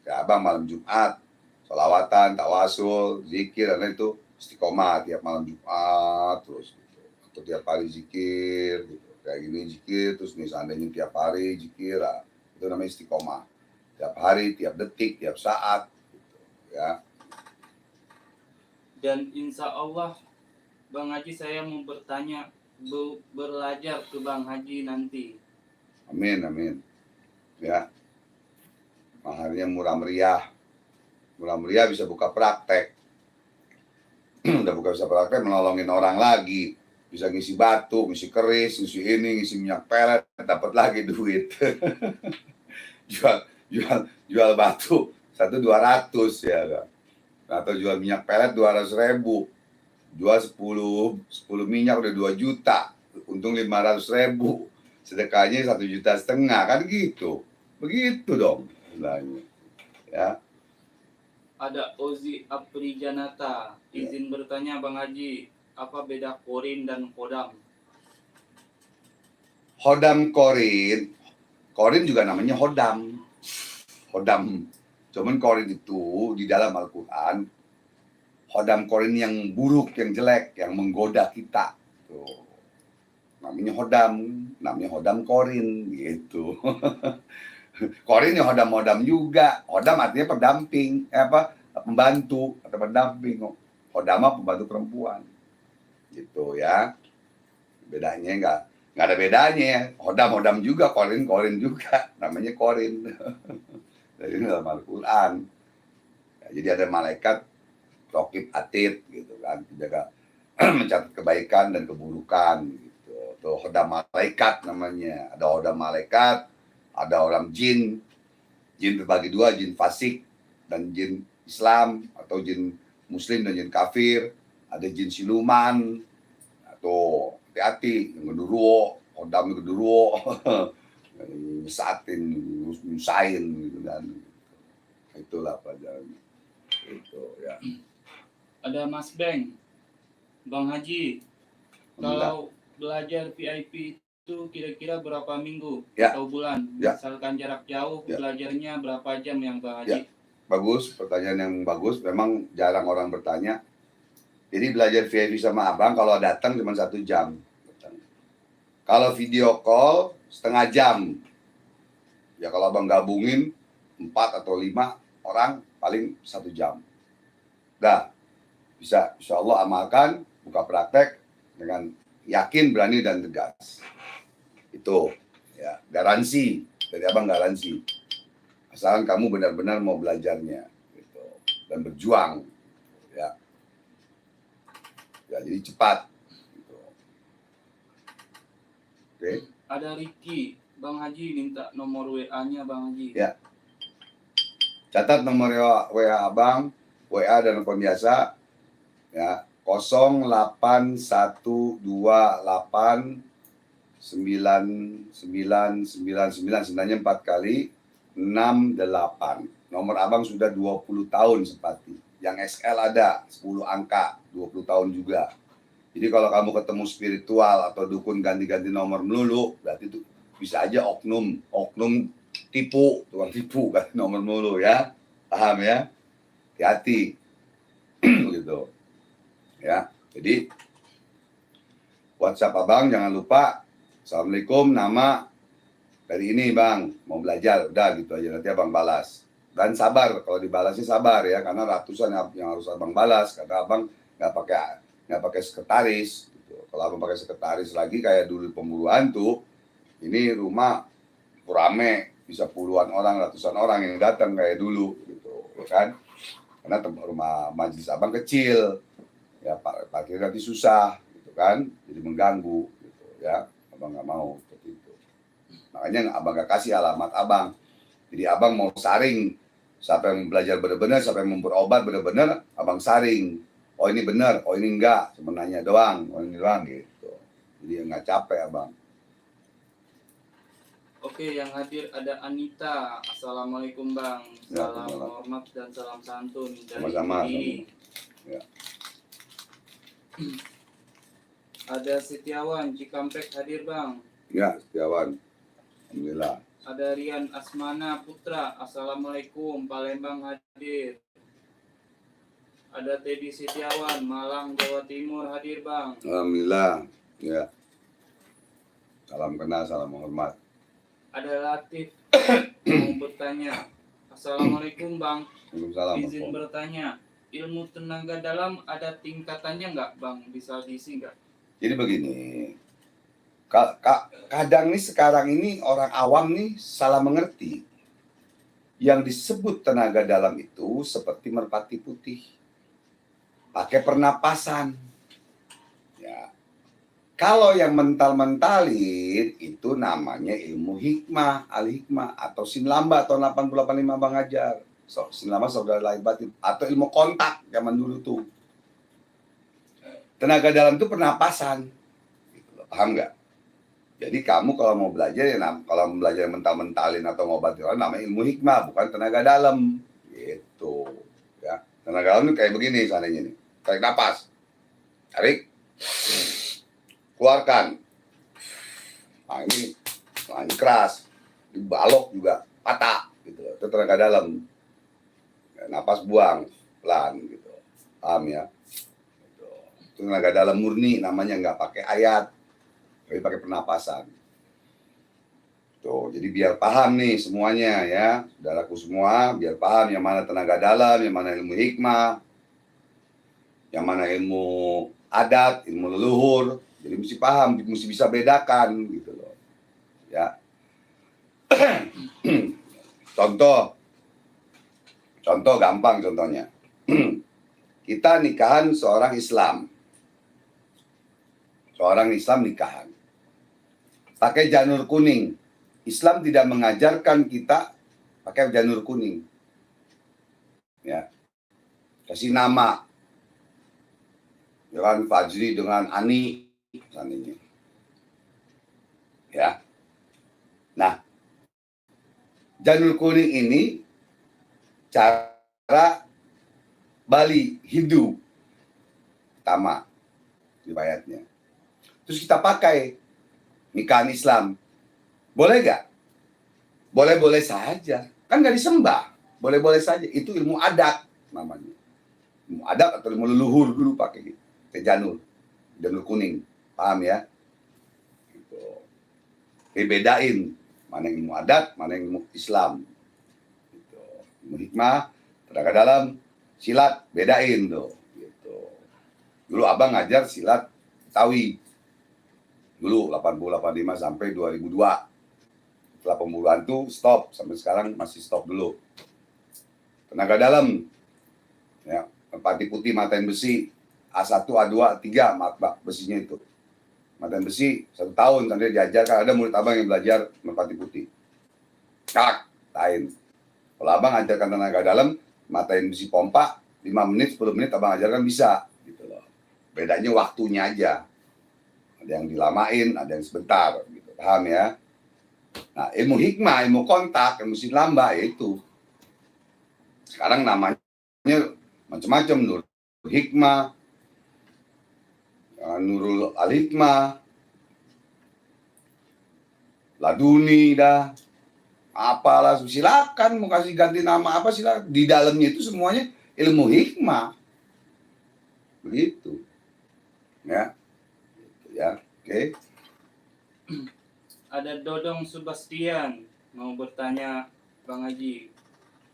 Ya, abang malam Jumat Sholawatan, tawasul, zikir, dan itu istiqomah tiap malam Jumat terus gitu. Atau tiap hari zikir gitu. Kayak gini zikir terus nih seandainya tiap hari zikir, itu namanya istiqomah. Tiap hari, tiap detik, tiap saat gitu, ya. Dan insya Allah Bang Haji saya mau bertanya belajar ke Bang Haji nanti. Amin, amin. Ya. Maharnya murah meriah. Murah meriah bisa buka praktek. Udah buka bisa praktek menolongin orang lagi. Bisa ngisi batu, ngisi keris, ngisi ini, ngisi minyak pelet, dapat lagi duit. jual batu 1.200 ya kan. Atau jual minyak pelet 200.000. Jual 10 minyak udah 2 juta. Untung 500.000. Sedekahnya 1,5 juta kan gitu. Begitu dong sebenarnya. Ya. Ada Ozi Aprijanata, izin bertanya Bang Haji, apa beda korin dan kodam? Hodam korin juga namanya hodam. Cuman korin itu di dalam Al-Quran, hodam korin yang buruk, yang jelek, yang menggoda kita. Tuh. Namanya hodam korin gitu. Korin ya hodam juga. Hodam artinya pendamping, pembantu atau pendamping. Hodam pembantu perempuan. Gitu ya. Bedanya enggak ada bedanya ya. Hodam juga, korin juga. Namanya korin. Dari dalam Al-Quran. Ya, jadi ada malaikat rokib atid gitu kan. Jaga mencatat kebaikan dan keburukan gitu. Tuh hodam malaikat namanya. Ada hodam malaikat, ada orang jin. Jin terbagi dua, jin fasik dan jin Islam, atau jin muslim dan jin kafir. Ada jin siluman, atau hati-hati, yang genderuwo, hodam genderuwo, nyesatin, nyusahin gitu kan. Itulah pelajarannya. Itu ya. Ada Mas Beng, Bang Haji, kalau belajar VIP itu kira-kira berapa minggu atau bulan? Misalkan jarak jauh, belajarnya berapa jam yang Bang Haji? Bagus, pertanyaan yang bagus. Memang jarang orang bertanya. Jadi belajar VIP sama abang kalau datang cuma 1 jam. Kalau video call setengah jam. Ya kalau abang gabungin 4 atau 5 orang paling 1 jam. Dah, bisa insya Allah amalkan, buka praktek dengan yakin, berani, dan tegas. Itu ya garansi dari abang, garansi. Asalkan kamu benar-benar mau belajarnya gitu, dan berjuang ya. Ya jadi cepat gitu. Oke. Ada Ricky, Bang Haji minta nomor WA-nya Bang Haji. Ya. Catat nomor WA abang, WA dan telepon biasa ya, 081289999 sebenarnya 4 kali 68. Nomor abang sudah 20 tahun sepati. Yang XL ada 10 angka, 20 tahun juga. Jadi kalau kamu ketemu spiritual atau dukun ganti-ganti nomor melulu, berarti itu bisa aja oknum tipu, tukang tipu ganti nomor melulu ya. Paham ya? Hati-hati. Gitu. Ya. Jadi WhatsApp abang jangan lupa, Assalamualaikum, nama dari ini bang, mau belajar, udah gitu aja, nanti abang balas. Dan sabar, kalau dibalasnya sabar ya, karena ratusan yang harus abang balas, karena abang nggak pakai sekretaris. Gitu. Kalau abang pakai sekretaris lagi kayak dulu pemburu hantu, ini rumah rame, bisa puluhan orang, ratusan orang yang datang kayak dulu, gitu, ya kan? Karena tempat rumah majelis abang kecil, ya parkir nanti susah, gitu kan? Jadi mengganggu, gitu ya. Abang nggak mau seperti itu. Makanya abang gak kasih alamat abang. Jadi abang mau saring siapa yang belajar benar-benar, siapa yang memberobat benar-benar, abang saring. Oh ini benar, oh ini enggak, cuma nanya doang, oh ini doang gitu. Jadi nggak capek abang. Oke, yang hadir ada Anita. Assalamualaikum Bang. Salam hormat dan salam santun dari Sama-sama. Ya. Ada Setiawan Cikampek hadir Bang. Ya, Setiawan. Alhamdulillah. Ada Rian Asmana Putra. Assalamualaikum, Palembang hadir. Ada Teddy Setiawan, Malang, Jawa Timur hadir Bang. Alhamdulillah. Ya. Salam kenal, salam hormat. Ada Latif mau bertanya. Assalamualaikum Bang. Waalaikumsalam. Izin bertanya, ilmu tenaga dalam ada tingkatannya nggak Bang? Bisa diisi nggak? Jadi begini, kadang nih sekarang ini orang awam nih salah mengerti. Yang disebut tenaga dalam itu seperti merpati putih, pakai pernapasan. Ya. Kalau yang mental-mentalin itu namanya ilmu hikmah, al-hikmah, atau sinlamba tahun 885 Bang Ajar. Sinlamba saudara lahir batin, atau ilmu kontak zaman dulu tuh. Tenaga dalam itu pernapasan. Gitu loh. Paham nggak? Jadi kamu kalau mau belajar ya, kalau mau belajar mental-mentalin atau ngobatin orang namanya ilmu hikmah, bukan tenaga dalam. Gitu. Ya. Tenaga dalam itu kayak begini seandainya nih. Tarik napas. Tarik. Keluarkan. Nah ini keras. Dibalok juga patah. Gitu. Itu tenaga dalam. Napas buang. Pelan. Gitu. Paham ya? Gitu. Itu tenaga dalam murni namanya, nggak pakai ayat. Tapi pakai pernapasan. Tuh, jadi biar paham nih semuanya ya, saudaraku semua, biar paham yang mana tenaga dalam, yang mana ilmu hikmah, yang mana ilmu adat, ilmu leluhur. Jadi mesti paham, mesti bisa bedakan gitu loh. Ya. Contoh gampang contohnya. Kita nikahan seorang Islam. Seorang Islam nikahan. Pakai janur kuning. Islam tidak mengajarkan kita pakai janur kuning. Ya. Kasih nama. Dengan Fajri, dengan Ani. Misalnya. Ya. Nah. Janur kuning ini cara Bali, Hindu. Pertama. Riwayatnya. Terus kita pakai nikahan Islam. Boleh gak? Boleh-boleh saja. Kan gak disembah. Boleh-boleh saja. Itu ilmu adat namanya. Ilmu adat atau ilmu leluhur dulu pakai gitu. Janur. Janur kuning. Paham ya? Gitu. Bedain. Mana ilmu adat, mana ilmu Islam. Gitu. Ilmu hikmah, tenaga dalam, silat, bedain tuh. Gitu. Dulu abang ngajar silat Betawi. Dulu 80-85 sampai 2002. Setelah pemburuan itu stop, sampai sekarang masih stop dulu. Tenaga dalam, ya, merpati putih, matain besi, A1, A2, A3, besinya itu. Matain besi 1 tahun sampai diajarkan, ada murid abang yang belajar merpati putih. Kak, lain. Kalau abang ajarkan tenaga dalam, matain besi pompa, 5 menit, 10 menit abang ajarkan bisa. Gitu loh. Bedanya waktunya aja. Ada yang dilamain, ada yang sebentar. Gitu. Paham ya? Nah, ilmu hikmah, ilmu kontak, ilmu sinlamba itu. Sekarang namanya macam-macam, Nur Hikmah, Nurul Al-Hikmah, Laduni dah. Apalah, silakan mau kasih ganti nama apa silakan. Di dalamnya itu semuanya ilmu hikmah. Begitu. Ya. Ya, oke. Ada Dodong Sebastian mau bertanya Bang Haji.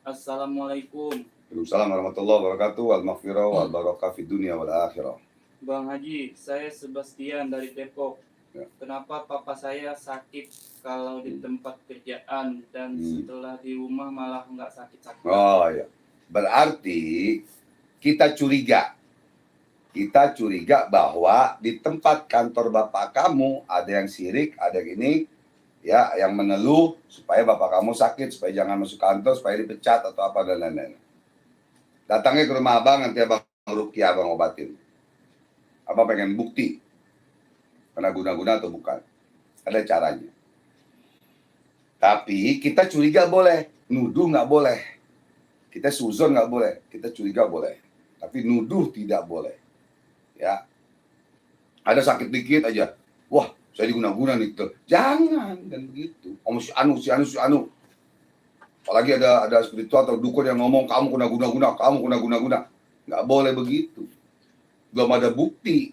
Assalamualaikum. Waalaikumsalam warahmatullahi wabarakatuh. Wal-maghfirah wal-barakah fid dunya wal akhirah. Bang Haji, saya Sebastian dari Depok. Ya. Kenapa papa saya sakit kalau di tempat kerjaan dan setelah di rumah malah nggak sakit-sakit? Oh ya, berarti kita curiga. Kita curiga bahwa di tempat kantor bapak kamu ada yang sirik, ada yang ini, ya, yang meneluh supaya bapak kamu sakit, supaya jangan masuk kantor, supaya dipecat atau apa dan lain-lain. Datangnya ke rumah abang, nanti abang ruqyah, abang obatin. Abang pengen bukti, pernah guna-guna atau bukan. Ada caranya. Tapi kita curiga boleh, nuduh nggak boleh. Kita suzon nggak boleh, kita curiga boleh. Tapi nuduh tidak boleh. Ya, ada sakit dikit aja, wah saya diguna-guna nih, jangan dan begitu. Si anu. Apalagi ada spiritual atau dukun yang ngomong kamu kena guna-guna, Nggak boleh begitu. Belum ada bukti.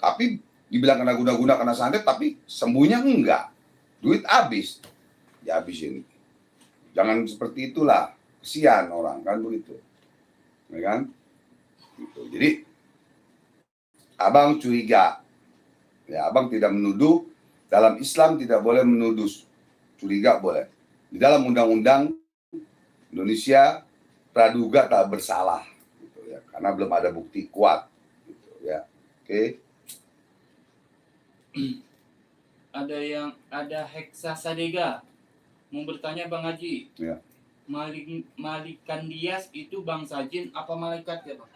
Tapi dibilang kena guna-guna, kena santet, tapi sembuhnya enggak. Duit habis. Dihabisin. Jangan seperti itulah. Kesian orang, kan begitu. Ya kan? Gitu. Jadi, abang curiga. Ya, abang tidak menuduh. Dalam Islam tidak boleh menuduh. Curiga boleh. Di dalam undang-undang Indonesia, praduga tak bersalah. Gitu ya. Karena belum ada bukti kuat. Gitu ya. Oke. Ada Heksa Sadega mau bertanya Bang Haji. Ya. Malikandias itu bangsa jin apa malaikat ya Bang?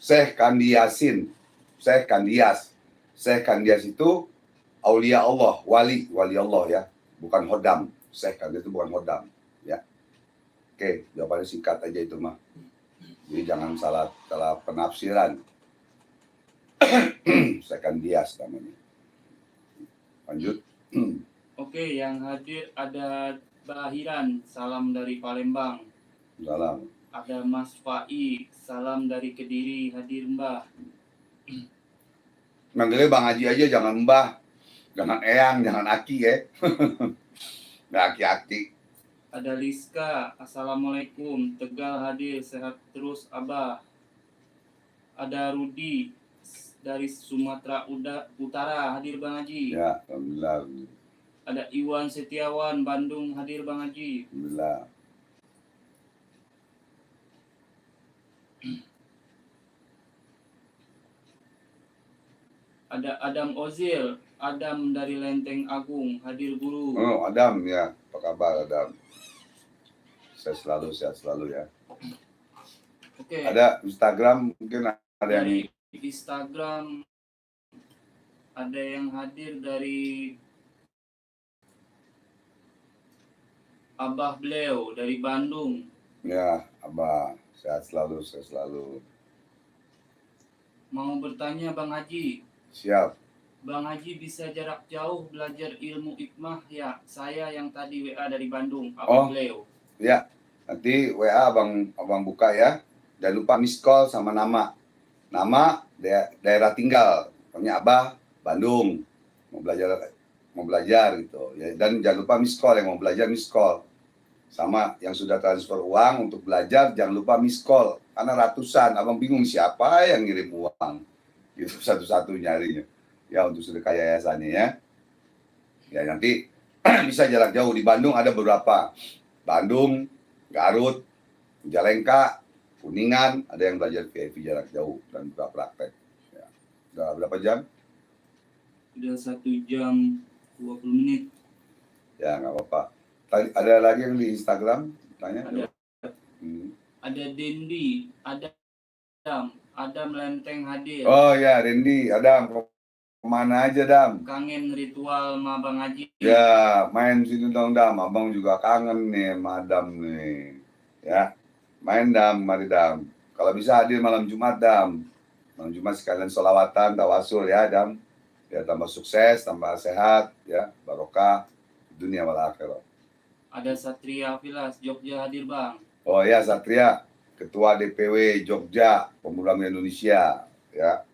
Syekh Kandiasin. Syekh Kandias. Syekh Kandias itu aulia Allah, wali Allah ya, bukan hodam. Syekh Kandias itu bukan hodam ya. Oke, jawabannya singkat aja itu mah. Jadi jangan salah penafsiran. Syekh Kandias namanya. Lanjut. Oke, yang hadir ada Bahiran, salam dari Palembang. Salam. Ada Mas Fai, salam dari Kediri, hadir Mbah. Manggilnya Bang Haji aja, jangan Mbah. Jangan Eyang, jangan Aki ya. Nggak Aki-aki. Ada Liska, assalamualaikum. Tegal hadir, sehat terus Abah. Ada Rudi dari Sumatera Utara, hadir Bang Haji. Ya, alhamdulillah. Ada Iwan Setiawan, Bandung, hadir Bang Haji. Alhamdulillah. Ada Adam Ozil, Adam dari Lenteng Agung, hadir guru. Oh, Adam ya. Apa kabar Adam? Sehat selalu ya. Oke. Ada Instagram mungkin ada Dari yang Instagram ada yang hadir dari Abah Bleo dari Bandung. ya, Abah sehat selalu. Mau bertanya Bang Haji. Siap. Bang Haji bisa jarak jauh belajar ilmu hikmah ya? Saya yang tadi WA dari Bandung, Abah Bleo. Ya, nanti WA abang buka ya. Jangan lupa miss call sama nama daerah tinggal. Pokoknya Abah Bandung mau belajar gitu ya. Dan jangan lupa miss call, yang mau belajar miss call. Sama yang sudah transfer uang untuk belajar jangan lupa miss call. Karena ratusan, abang bingung siapa yang ngirim uang. Gitu satu-satu nyarinya. Ya untuk sedekah yayasannya ya. Ya nanti bisa jarak jauh. Di Bandung ada beberapa. Bandung, Garut, Majalengka, Kuningan, ada yang belajar VIP jarak jauh dan buka praktek. Ya. Udah berapa jam? Udah 1 jam 20 menit. Ya nggak apa-apa. Ada lagi yang di Instagram? Tanya. Ada. Ada Dendi, ada Adam Lenteng hadir. Oh ya, Dendi, Adam. Kemana aja, Dam? Kangen ritual sama Bang Haji. Ya, main sini dong, Dam. Abang juga kangen nih sama Adam nih. Ya, main, Dam, mari, Dam. Kalau bisa hadir malam Jumat, Dam. Malam Jumat sekalian sholawatan, tawasul ya, Dam. Ya, tambah sukses, tambah sehat, ya, barokah, dunia wal akhirat. Ada Satria Vilas, Jogja hadir, Bang. Oh ya, Satria, Ketua DPW Jogja, Pemuda Indonesia, ya.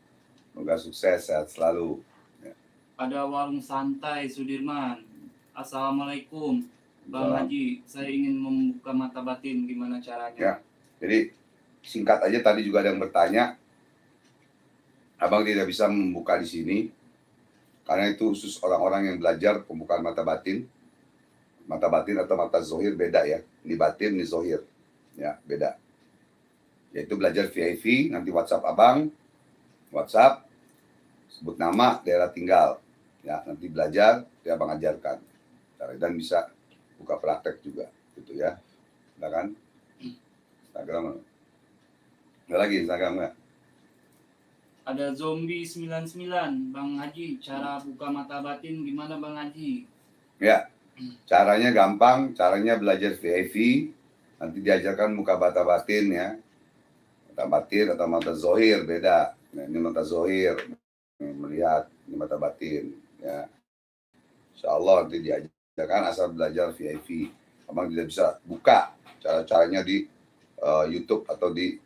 Semoga sukses, sehat selalu. Ya. Ada Warung Santai Sudirman. Assalamualaikum, Bang Haji. Saya ingin membuka mata batin, gimana caranya? Ya, jadi singkat aja, tadi juga ada yang bertanya. Abang tidak bisa membuka di sini, karena itu khusus orang-orang yang belajar pembukaan mata batin. Mata batin atau mata zohir beda ya. Ini batin, ini zohir. Ya, beda. Yaitu belajar VIP, nanti WhatsApp abang. WhatsApp, sebut nama, daerah tinggal. Ya, nanti belajar, dia abang ajarkan. Dan bisa buka praktek juga. Gitu ya. Udah kan? Instagram. Ada lagi Instagram nggak? Ada Zombie 99, Bang Haji. Cara buka mata batin gimana Bang Haji? Ya, caranya gampang. Caranya belajar VIP. Nanti diajarkan muka mata batin ya. Mata batin atau mata zohir beda. Nah, ini mata zohir, melihat, ini mata batin ya. Insya Allah nanti diajarkan asal belajar VIP. Abang tidak bisa buka cara-caranya di YouTube atau di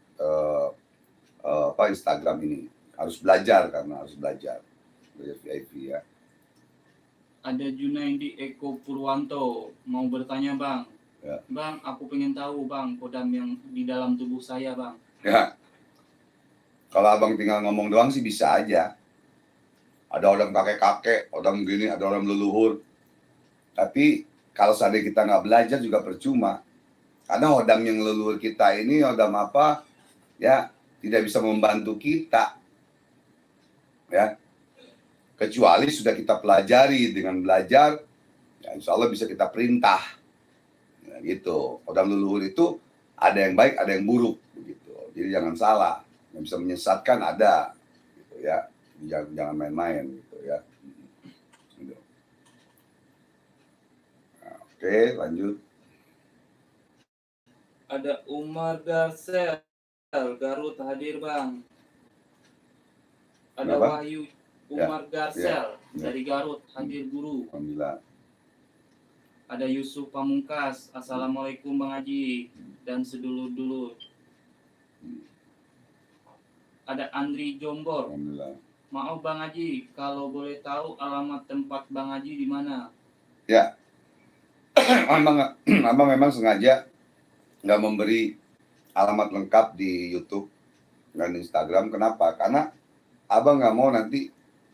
Instagram ini. Harus belajar karena harus belajar VIP ya. Ada Junaidi Eko Purwanto mau bertanya bang. Ya. Bang, aku pengen tahu bang kodam yang di dalam tubuh saya bang. Ya. Kalau abang tinggal ngomong doang sih bisa aja. Ada orang kakek-kakek, orang gini, ada orang leluhur. Tapi kalau seandainya kita nggak belajar juga percuma. Karena hodam yang leluhur kita ini hodam apa? Ya, tidak bisa membantu kita. Ya. Kecuali sudah kita pelajari, dengan belajar, ya insya Allah bisa kita perintah. Ya, gitu. Hodam leluhur itu ada yang baik, ada yang buruk. Begitu. Jadi jangan salah. Yang bisa menyesatkan ada. Gitu ya. Jangan main-main. Gitu ya. Gitu. Nah, oke, lanjut. Ada Umar Garsel, Garut hadir bang. Ada Kenapa? Wahyu Umar Garsel ya. dari Garut hadir guru. Alhamdulillah. Ada Yusuf Pamungkas, Assalamualaikum Bang Haji dan sedulur-dulur. Ada Andri Jombor. Alhamdulillah. Maaf Bang Haji, kalau boleh tahu alamat tempat Bang Haji di mana? Ya, abang memang sengaja nggak memberi alamat lengkap di YouTube dan Instagram. Kenapa? Karena abang nggak mau nanti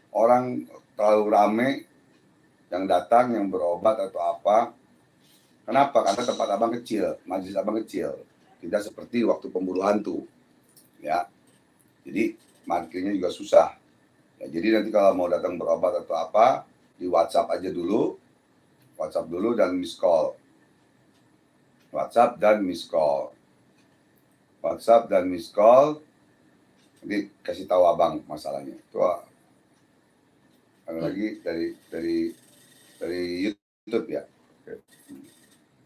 orang terlalu rame yang datang, yang berobat atau apa. Kenapa? Karena tempat abang kecil, majelis abang kecil, tidak seperti waktu pemburu hantu. Ya, jadi markirnya juga susah. Ya, jadi nanti kalau mau datang berobat atau apa, di WhatsApp aja dulu. WhatsApp dulu dan miss call. WhatsApp dan miss call. WhatsApp dan miss call. Nanti kasih tahu abang masalahnya. Itu ada lagi dari YouTube ya. Oke.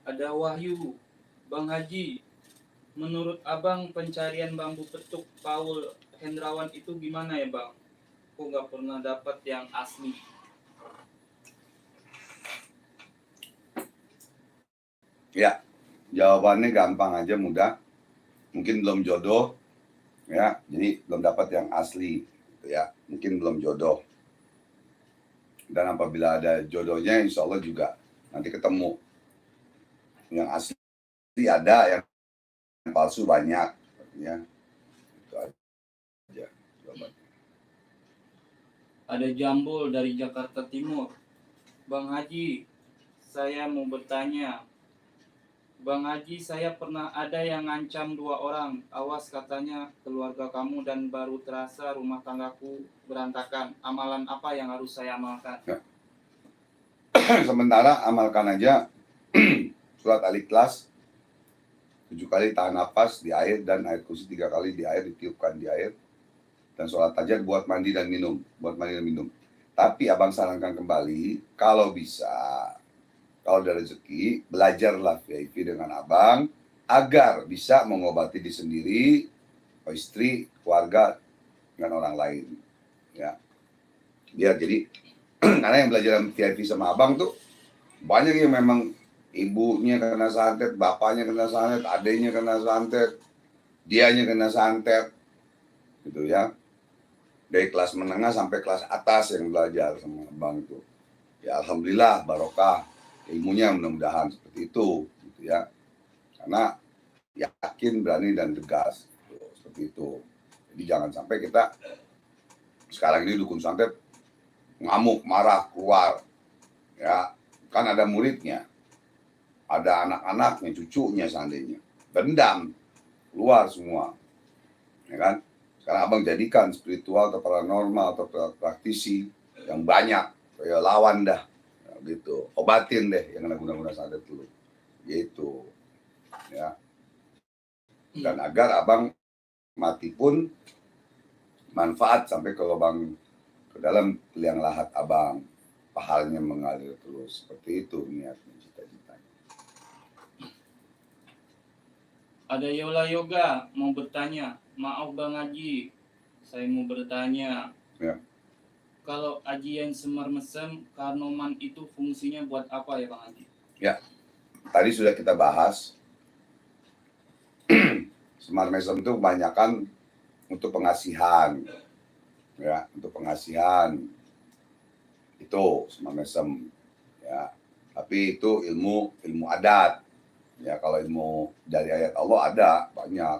Ada Wahyu, Bang Haji. Menurut abang pencarian bambu petuk Paul Hendrawan itu gimana ya bang? Aku nggak pernah dapat yang asli. Ya, jawabannya gampang aja, mudah. Mungkin belum jodoh, ya. Jadi belum dapat yang asli, gitu ya. Mungkin belum jodoh. Dan apabila ada jodohnya, insya Allah juga nanti ketemu. Yang asli ada, yang palsu banyak, ya. Itu aja jawabannya. Ada Jambul dari Jakarta Timur. Bang Haji, saya mau bertanya. Bang Haji, saya pernah ada yang ngancam 2 orang. Awas katanya keluarga kamu dan baru terasa rumah tanggaku berantakan. Amalan apa yang harus saya amalkan? Ya. Sementara amalkan aja surat Al-Ikhlas 7 kali tahan nafas di air dan ayat kursi 3 kali di air, ditiupkan di air, dan sholat tahajud buat mandi dan minum, Tapi abang sarankan kembali, kalau bisa, kalau ada rezeki, belajarlah VIP dengan abang agar bisa mengobati diri sendiri, istri, keluarga, dengan orang lain. Ya, biar jadi karena yang belajar VIP sama abang tuh banyak yang memang ibunya kena santet, bapaknya kena santet, adiknya kena santet, dianya kena santet, gitu ya. Dari kelas menengah sampai kelas atas yang belajar sama abang itu. Ya alhamdulillah barokah ilmunya, mudah-mudahan seperti itu, gitu ya. Karena yakin, berani dan tegas, gitu, seperti itu. Jadi jangan sampai kita sekarang ini dukun santet ngamuk, marah, keluar. Ya, kan ada muridnya, ada anak-anaknya, cucunya seandainya, dendam, keluar semua, ya kan? Sekarang abang jadikan spiritual atau paranormal atau praktisi yang banyak, ya lawan dah, ya, gitu, obatin deh yang guna-guna santet dulu, gitu, ya. Dan agar abang mati pun manfaat sampai ke lubang ke dalam liang lahat abang, pahalanya mengalir terus, seperti itu niatnya, cita-citanya. Ada Yola Yoga mau bertanya. Maaf Bang Haji, saya mau bertanya. Ya. Kalau ajian Semar Mesem, Karnoman itu fungsinya buat apa ya Bang Haji? Ya, tadi sudah kita bahas Semar mesem itu kebanyakan untuk pengasihan, ya, untuk pengasihan itu semar mesem, ya. Tapi itu ilmu adat, ya. Kalau ilmu dari ayat Allah ada banyak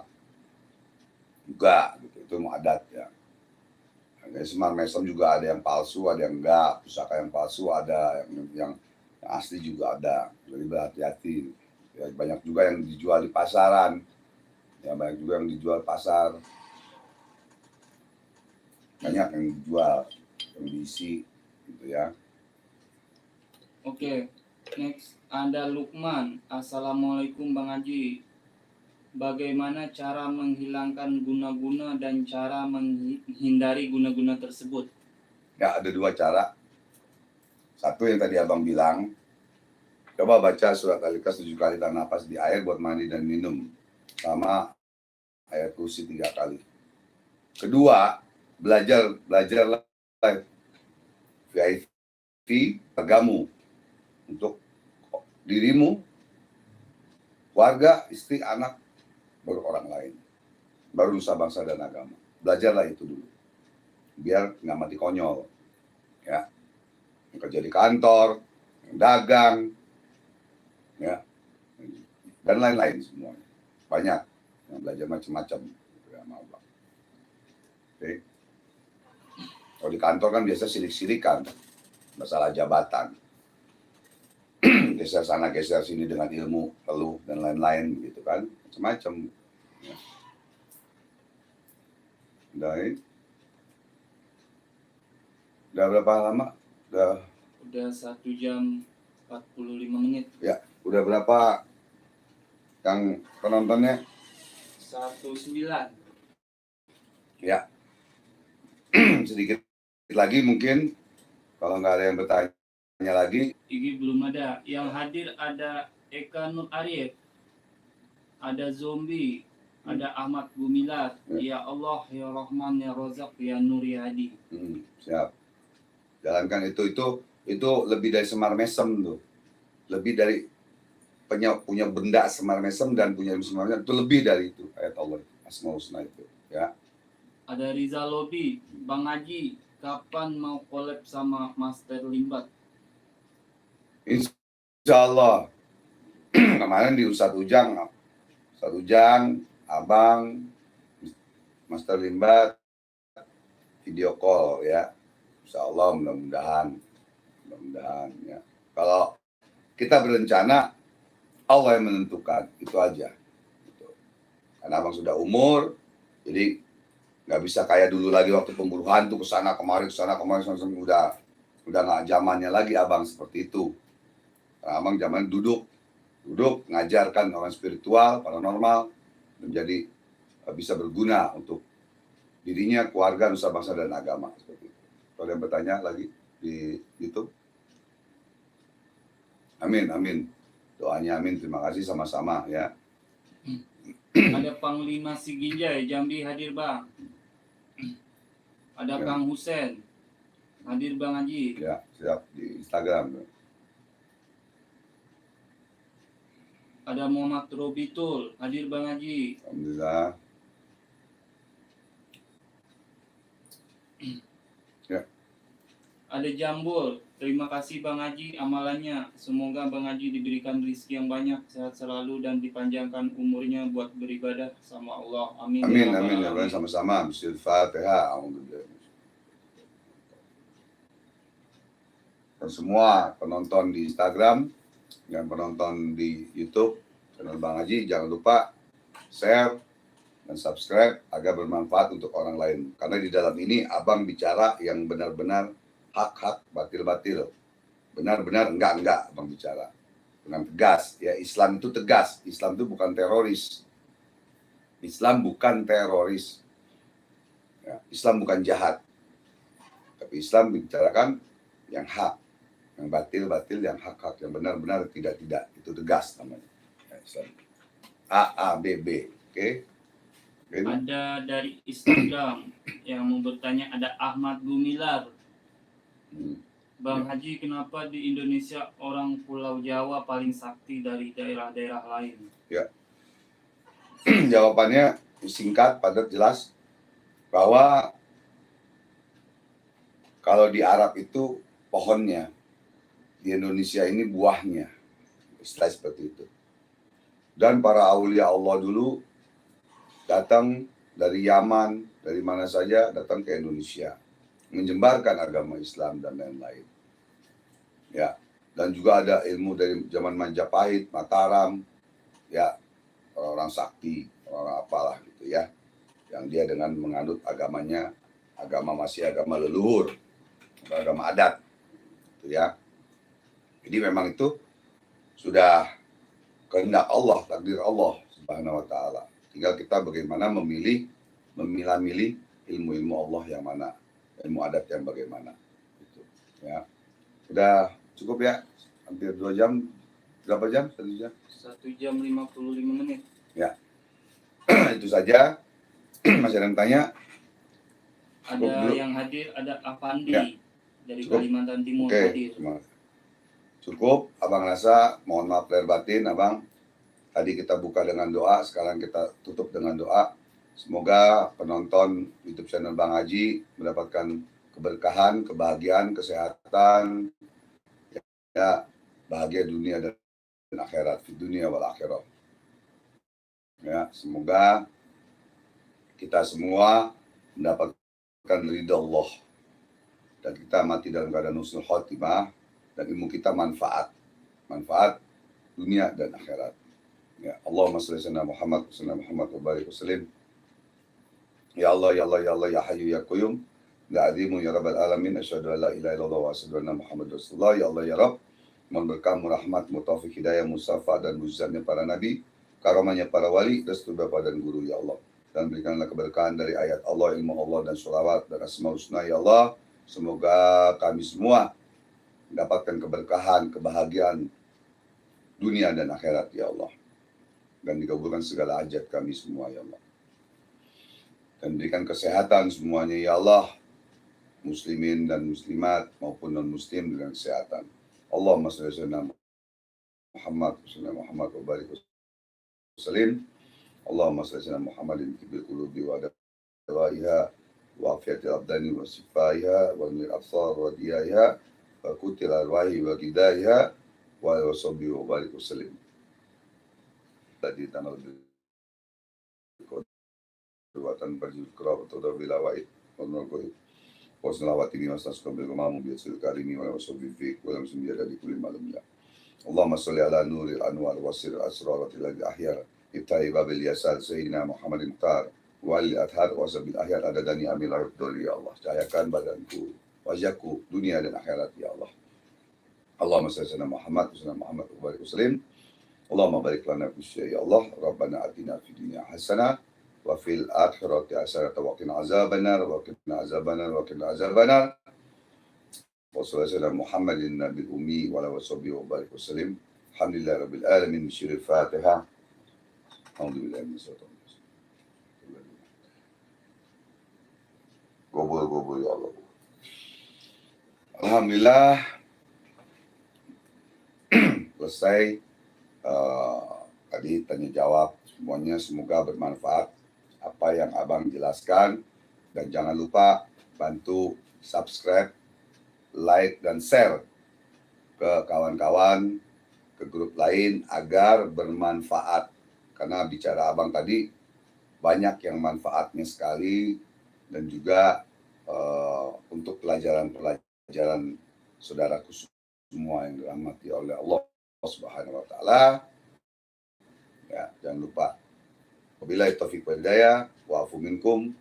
juga, gitu. Itu ilmu adat, ya. Jadi semar mesem juga ada yang palsu, ada yang enggak. Pusaka yang palsu ada, yang asli juga ada. Jadi berhati-hati. Ya, banyak juga yang dijual di pasaran. Ya, banyak juga yang dijual pasar. Banyak yang dijual, yang diisi, gitu ya. Oke, next ada Lukman. Assalamualaikum Bang Haji. Bagaimana cara menghilangkan guna-guna dan cara menghindari guna-guna tersebut? Ya, ada dua cara. Satu yang tadi abang bilang, coba baca surat Al-Ikhlas 7 kali tahan nafas di air buat mandi dan minum, sama ayat kursi 3 kali. Kedua, belajarlah VIP agamu untuk dirimu, keluarga, istri, anak, baru orang lain, baru nusa bangsa dan agama. Belajarlah itu dulu, biar nggak mati konyol, ya. Yang kerja di kantor, yang dagang, ya, dan lain-lain semuanya. Banyak yang belajar macam-macam, ya, Bang. Oke. Kalau di kantor kan biasa sirik-sirikan, masalah jabatan, geser sana geser sini dengan ilmu, keluh dan lain-lain, gitu kan, macam-macam. Ya. Udah berapa lama? Udah 1 jam 45 menit. Ya, udah berapa yang penontonnya? 19. Ya, sedikit lagi mungkin, kalau nggak ada yang bertanya lagi. Ini belum ada. Yang hadir ada Eka Nur Arif, ada Zombie, ada Ahmad Gumilar. Ya Allah, ya Rahman, ya Rozak, ya Nur, ya Hadi. Siap. Jalankan itu lebih dari semar mesem tuh. Lebih dari punya benda semar mesem dan punya ilmu semar mesem, itu lebih dari itu ayat Allah, Asmaul Husna itu, ya. Ada Riza Lobi, Bang Haji, kapan mau collab sama Master Limbat? Insya Allah. Kemarin di Ustadz Ujang, abang, Master Limbat, video call, ya. Insya Allah, mudah-mudahan, ya. Kalau kita berencana, Allah yang menentukan, itu aja. Gitu. Karena abang sudah umur, jadi nggak bisa kayak dulu lagi waktu pemburuan tuh kesana kemari, udah nggak zamannya lagi abang seperti itu. Karena abang zaman duduk ngajarkan orang spiritual, paranormal, menjadi bisa berguna untuk dirinya, keluarga, nusa bangsa dan agama, seperti itu. Kalau yang bertanya lagi di YouTube, amin. Doanya amin, terima kasih sama-sama, ya. Ada Panglima Siginjai, Jambi hadir Bang. Ada ya. Kang Husen, hadir Bang Haji. Ya, siap, di Instagram. Ada Muhammad Robitul, hadir Bang Haji. Alhamdulillah. Ya. Ada Jambul, terima kasih Bang Haji amalannya. Semoga Bang Haji diberikan rezeki yang banyak, sehat selalu dan dipanjangkan umurnya buat beribadah sama Allah. Amin. Amin. Ya, sama-sama. Bismillahirrahmanirrahim. Alhamdulillah. Dan semua penonton di Instagram dan penonton di YouTube channel Bang Haji, jangan lupa share dan subscribe agar bermanfaat untuk orang lain. Karena di dalam ini abang bicara yang benar-benar hak-hak, batil-batil, benar-benar enggak abang bicara dengan tegas. Ya, Islam itu tegas. Islam itu bukan teroris. Islam bukan teroris. Ya, Islam bukan jahat. Tapi Islam bicarakan yang hak, yang batil, yang hak, yang benar, tidak. Itu tegas namanya. Ya, Islam. A, B, B. Oke? Ada dari Instagram yang mau bertanya, ada Ahmad Gumilar. Bang Haji, kenapa di Indonesia orang Pulau Jawa paling sakti dari daerah-daerah lain? Ya. jawabannya singkat, padat, jelas, bahwa kalau di Arab itu pohonnya, di Indonesia ini buahnya, istilah seperti itu. Dan para aulia Allah dulu datang dari Yaman, dari mana saja datang ke Indonesia, menyebarkan agama Islam dan lain-lain. Ya, dan juga ada ilmu dari zaman Majapahit, Mataram, ya, orang-orang sakti, orang apalah gitu ya, yang dia dengan menganut agamanya, masih agama leluhur, agama adat, gitu ya. Jadi memang itu sudah kehendak Allah, takdir Allah Subhanahu wa taala. Tinggal kita bagaimana memilah-milih ilmu-ilmu Allah yang mana, ilmu adat yang bagaimana. Gitu, ya. Sudah cukup ya, hampir 2 jam. Berapa jam? 1 jam? 1 jam 55 menit. Ya. Itu saja. Masih ada yang tanya? Ada yang hadir, ada Avandi ya. dari Cukup. Kalimantan Timur hadir. Cukup, Abang rasa, mohon maaf lahir batin, Abang. Tadi kita buka dengan doa, sekarang kita tutup dengan doa. Semoga penonton YouTube channel Bang Haji mendapatkan keberkahan, kebahagiaan, kesehatan, ya, bahagia dunia dan akhirat, di dunia wal akhirah. Ya, semoga kita semua mendapatkan ridha Allah dan kita mati dalam keadaan husnul khotimah dan ilmu kita manfaat dunia dan akhirat. Ya, Allahumma shalli ala Muhammad wa barik wasallim. Ya Allah, ya Allah, ya Allah, ya Hayyu ya Qayyum, ya Azimu ya Rabbal Alamin, asyhadu an la ilaha illallah wa asyhadu anna Muhammadar Rasulullah. Ya Allah ya Rabb, mohon berkahmu, rahmat, taufik, hidayah, musafa dan mujizatnya para nabi, karamahnya para wali, restu bapa dan guru ya Allah. Dan berikanlah keberkahan dari ayat Allah, ilmu Allah dan sholawat dan asmaul husna ya Allah. Semoga kami semua mendapatkan keberkahan, kebahagiaan dunia dan akhirat ya Allah. Dan dikabulkan segala hajat kami semua ya Allah. Dan berikan kesehatan semuanya ya Allah, muslimin dan muslimat maupun non muslim dengan kesehatan. Allahumma shalli ala Muhammad wa barik wasallim. Allahumma shalli ala Muhammadin tibil qulubi wa dawaiha wa afiyatil abdani wa sifaiha wa mir absar wa diyaiha wa kutil arwahi wa gidaiha wa wasabbi wa barik wasallim. Tadi tanah perbuatan berjul kerap atau bila waid menurut wasalawatini wasaskum bil mamu biasil karimi wa wasabbi fi wa lam sumiyada di kulli malam ya. Allahumma shalli ala nuril anwar wasir asrar wa tilal ahyar ibtai babil yasar sayyidina Muhammadin Mukhtar wali adhar wa sabil ahyar adadani amil arudul ya Allah. Cahayakan badanku, wajahku, dunia dan akhirat ya Allah. Allahumma shalli ala Muhammad wa barik wasallim. Allahumma barik lana fi syai ya Allah. Rabbana atina fid dunya hasanah wa fil akhirati hasanah wa qina azabannar wa qina azabannar wa qina azabannar. Wa sallallahu ala Muhammadin nabil ummi wa ala washabihi wa barik wasallim. Alhamdulillah rabbil alamin. Syiril Fatihah. Alhamdulillah min syaitanir rajim. Gobol ya Allah. Alhamdulillah selesai. Tadi tanya jawab semuanya, semoga bermanfaat apa yang Abang jelaskan, dan jangan lupa bantu subscribe, like dan share ke kawan-kawan, ke grup lain agar bermanfaat, karena bicara Abang tadi banyak yang manfaatnya sekali, dan juga untuk pelajaran saudaraku semua yang dirahmati oleh Allah Subhanahu wa taala. Ya, jangan lupa. Wabillahi taufiq wal hidayah wa afu minkum.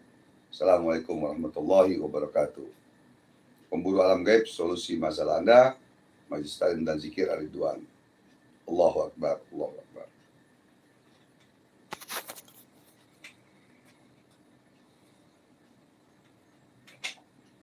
Assalamualaikum warahmatullahi wabarakatuh. Pemburu alam gaib, solusi masalah Anda, majlis taklim dan zikir ar-ridwan. Allahu akbar, Allahu akbar.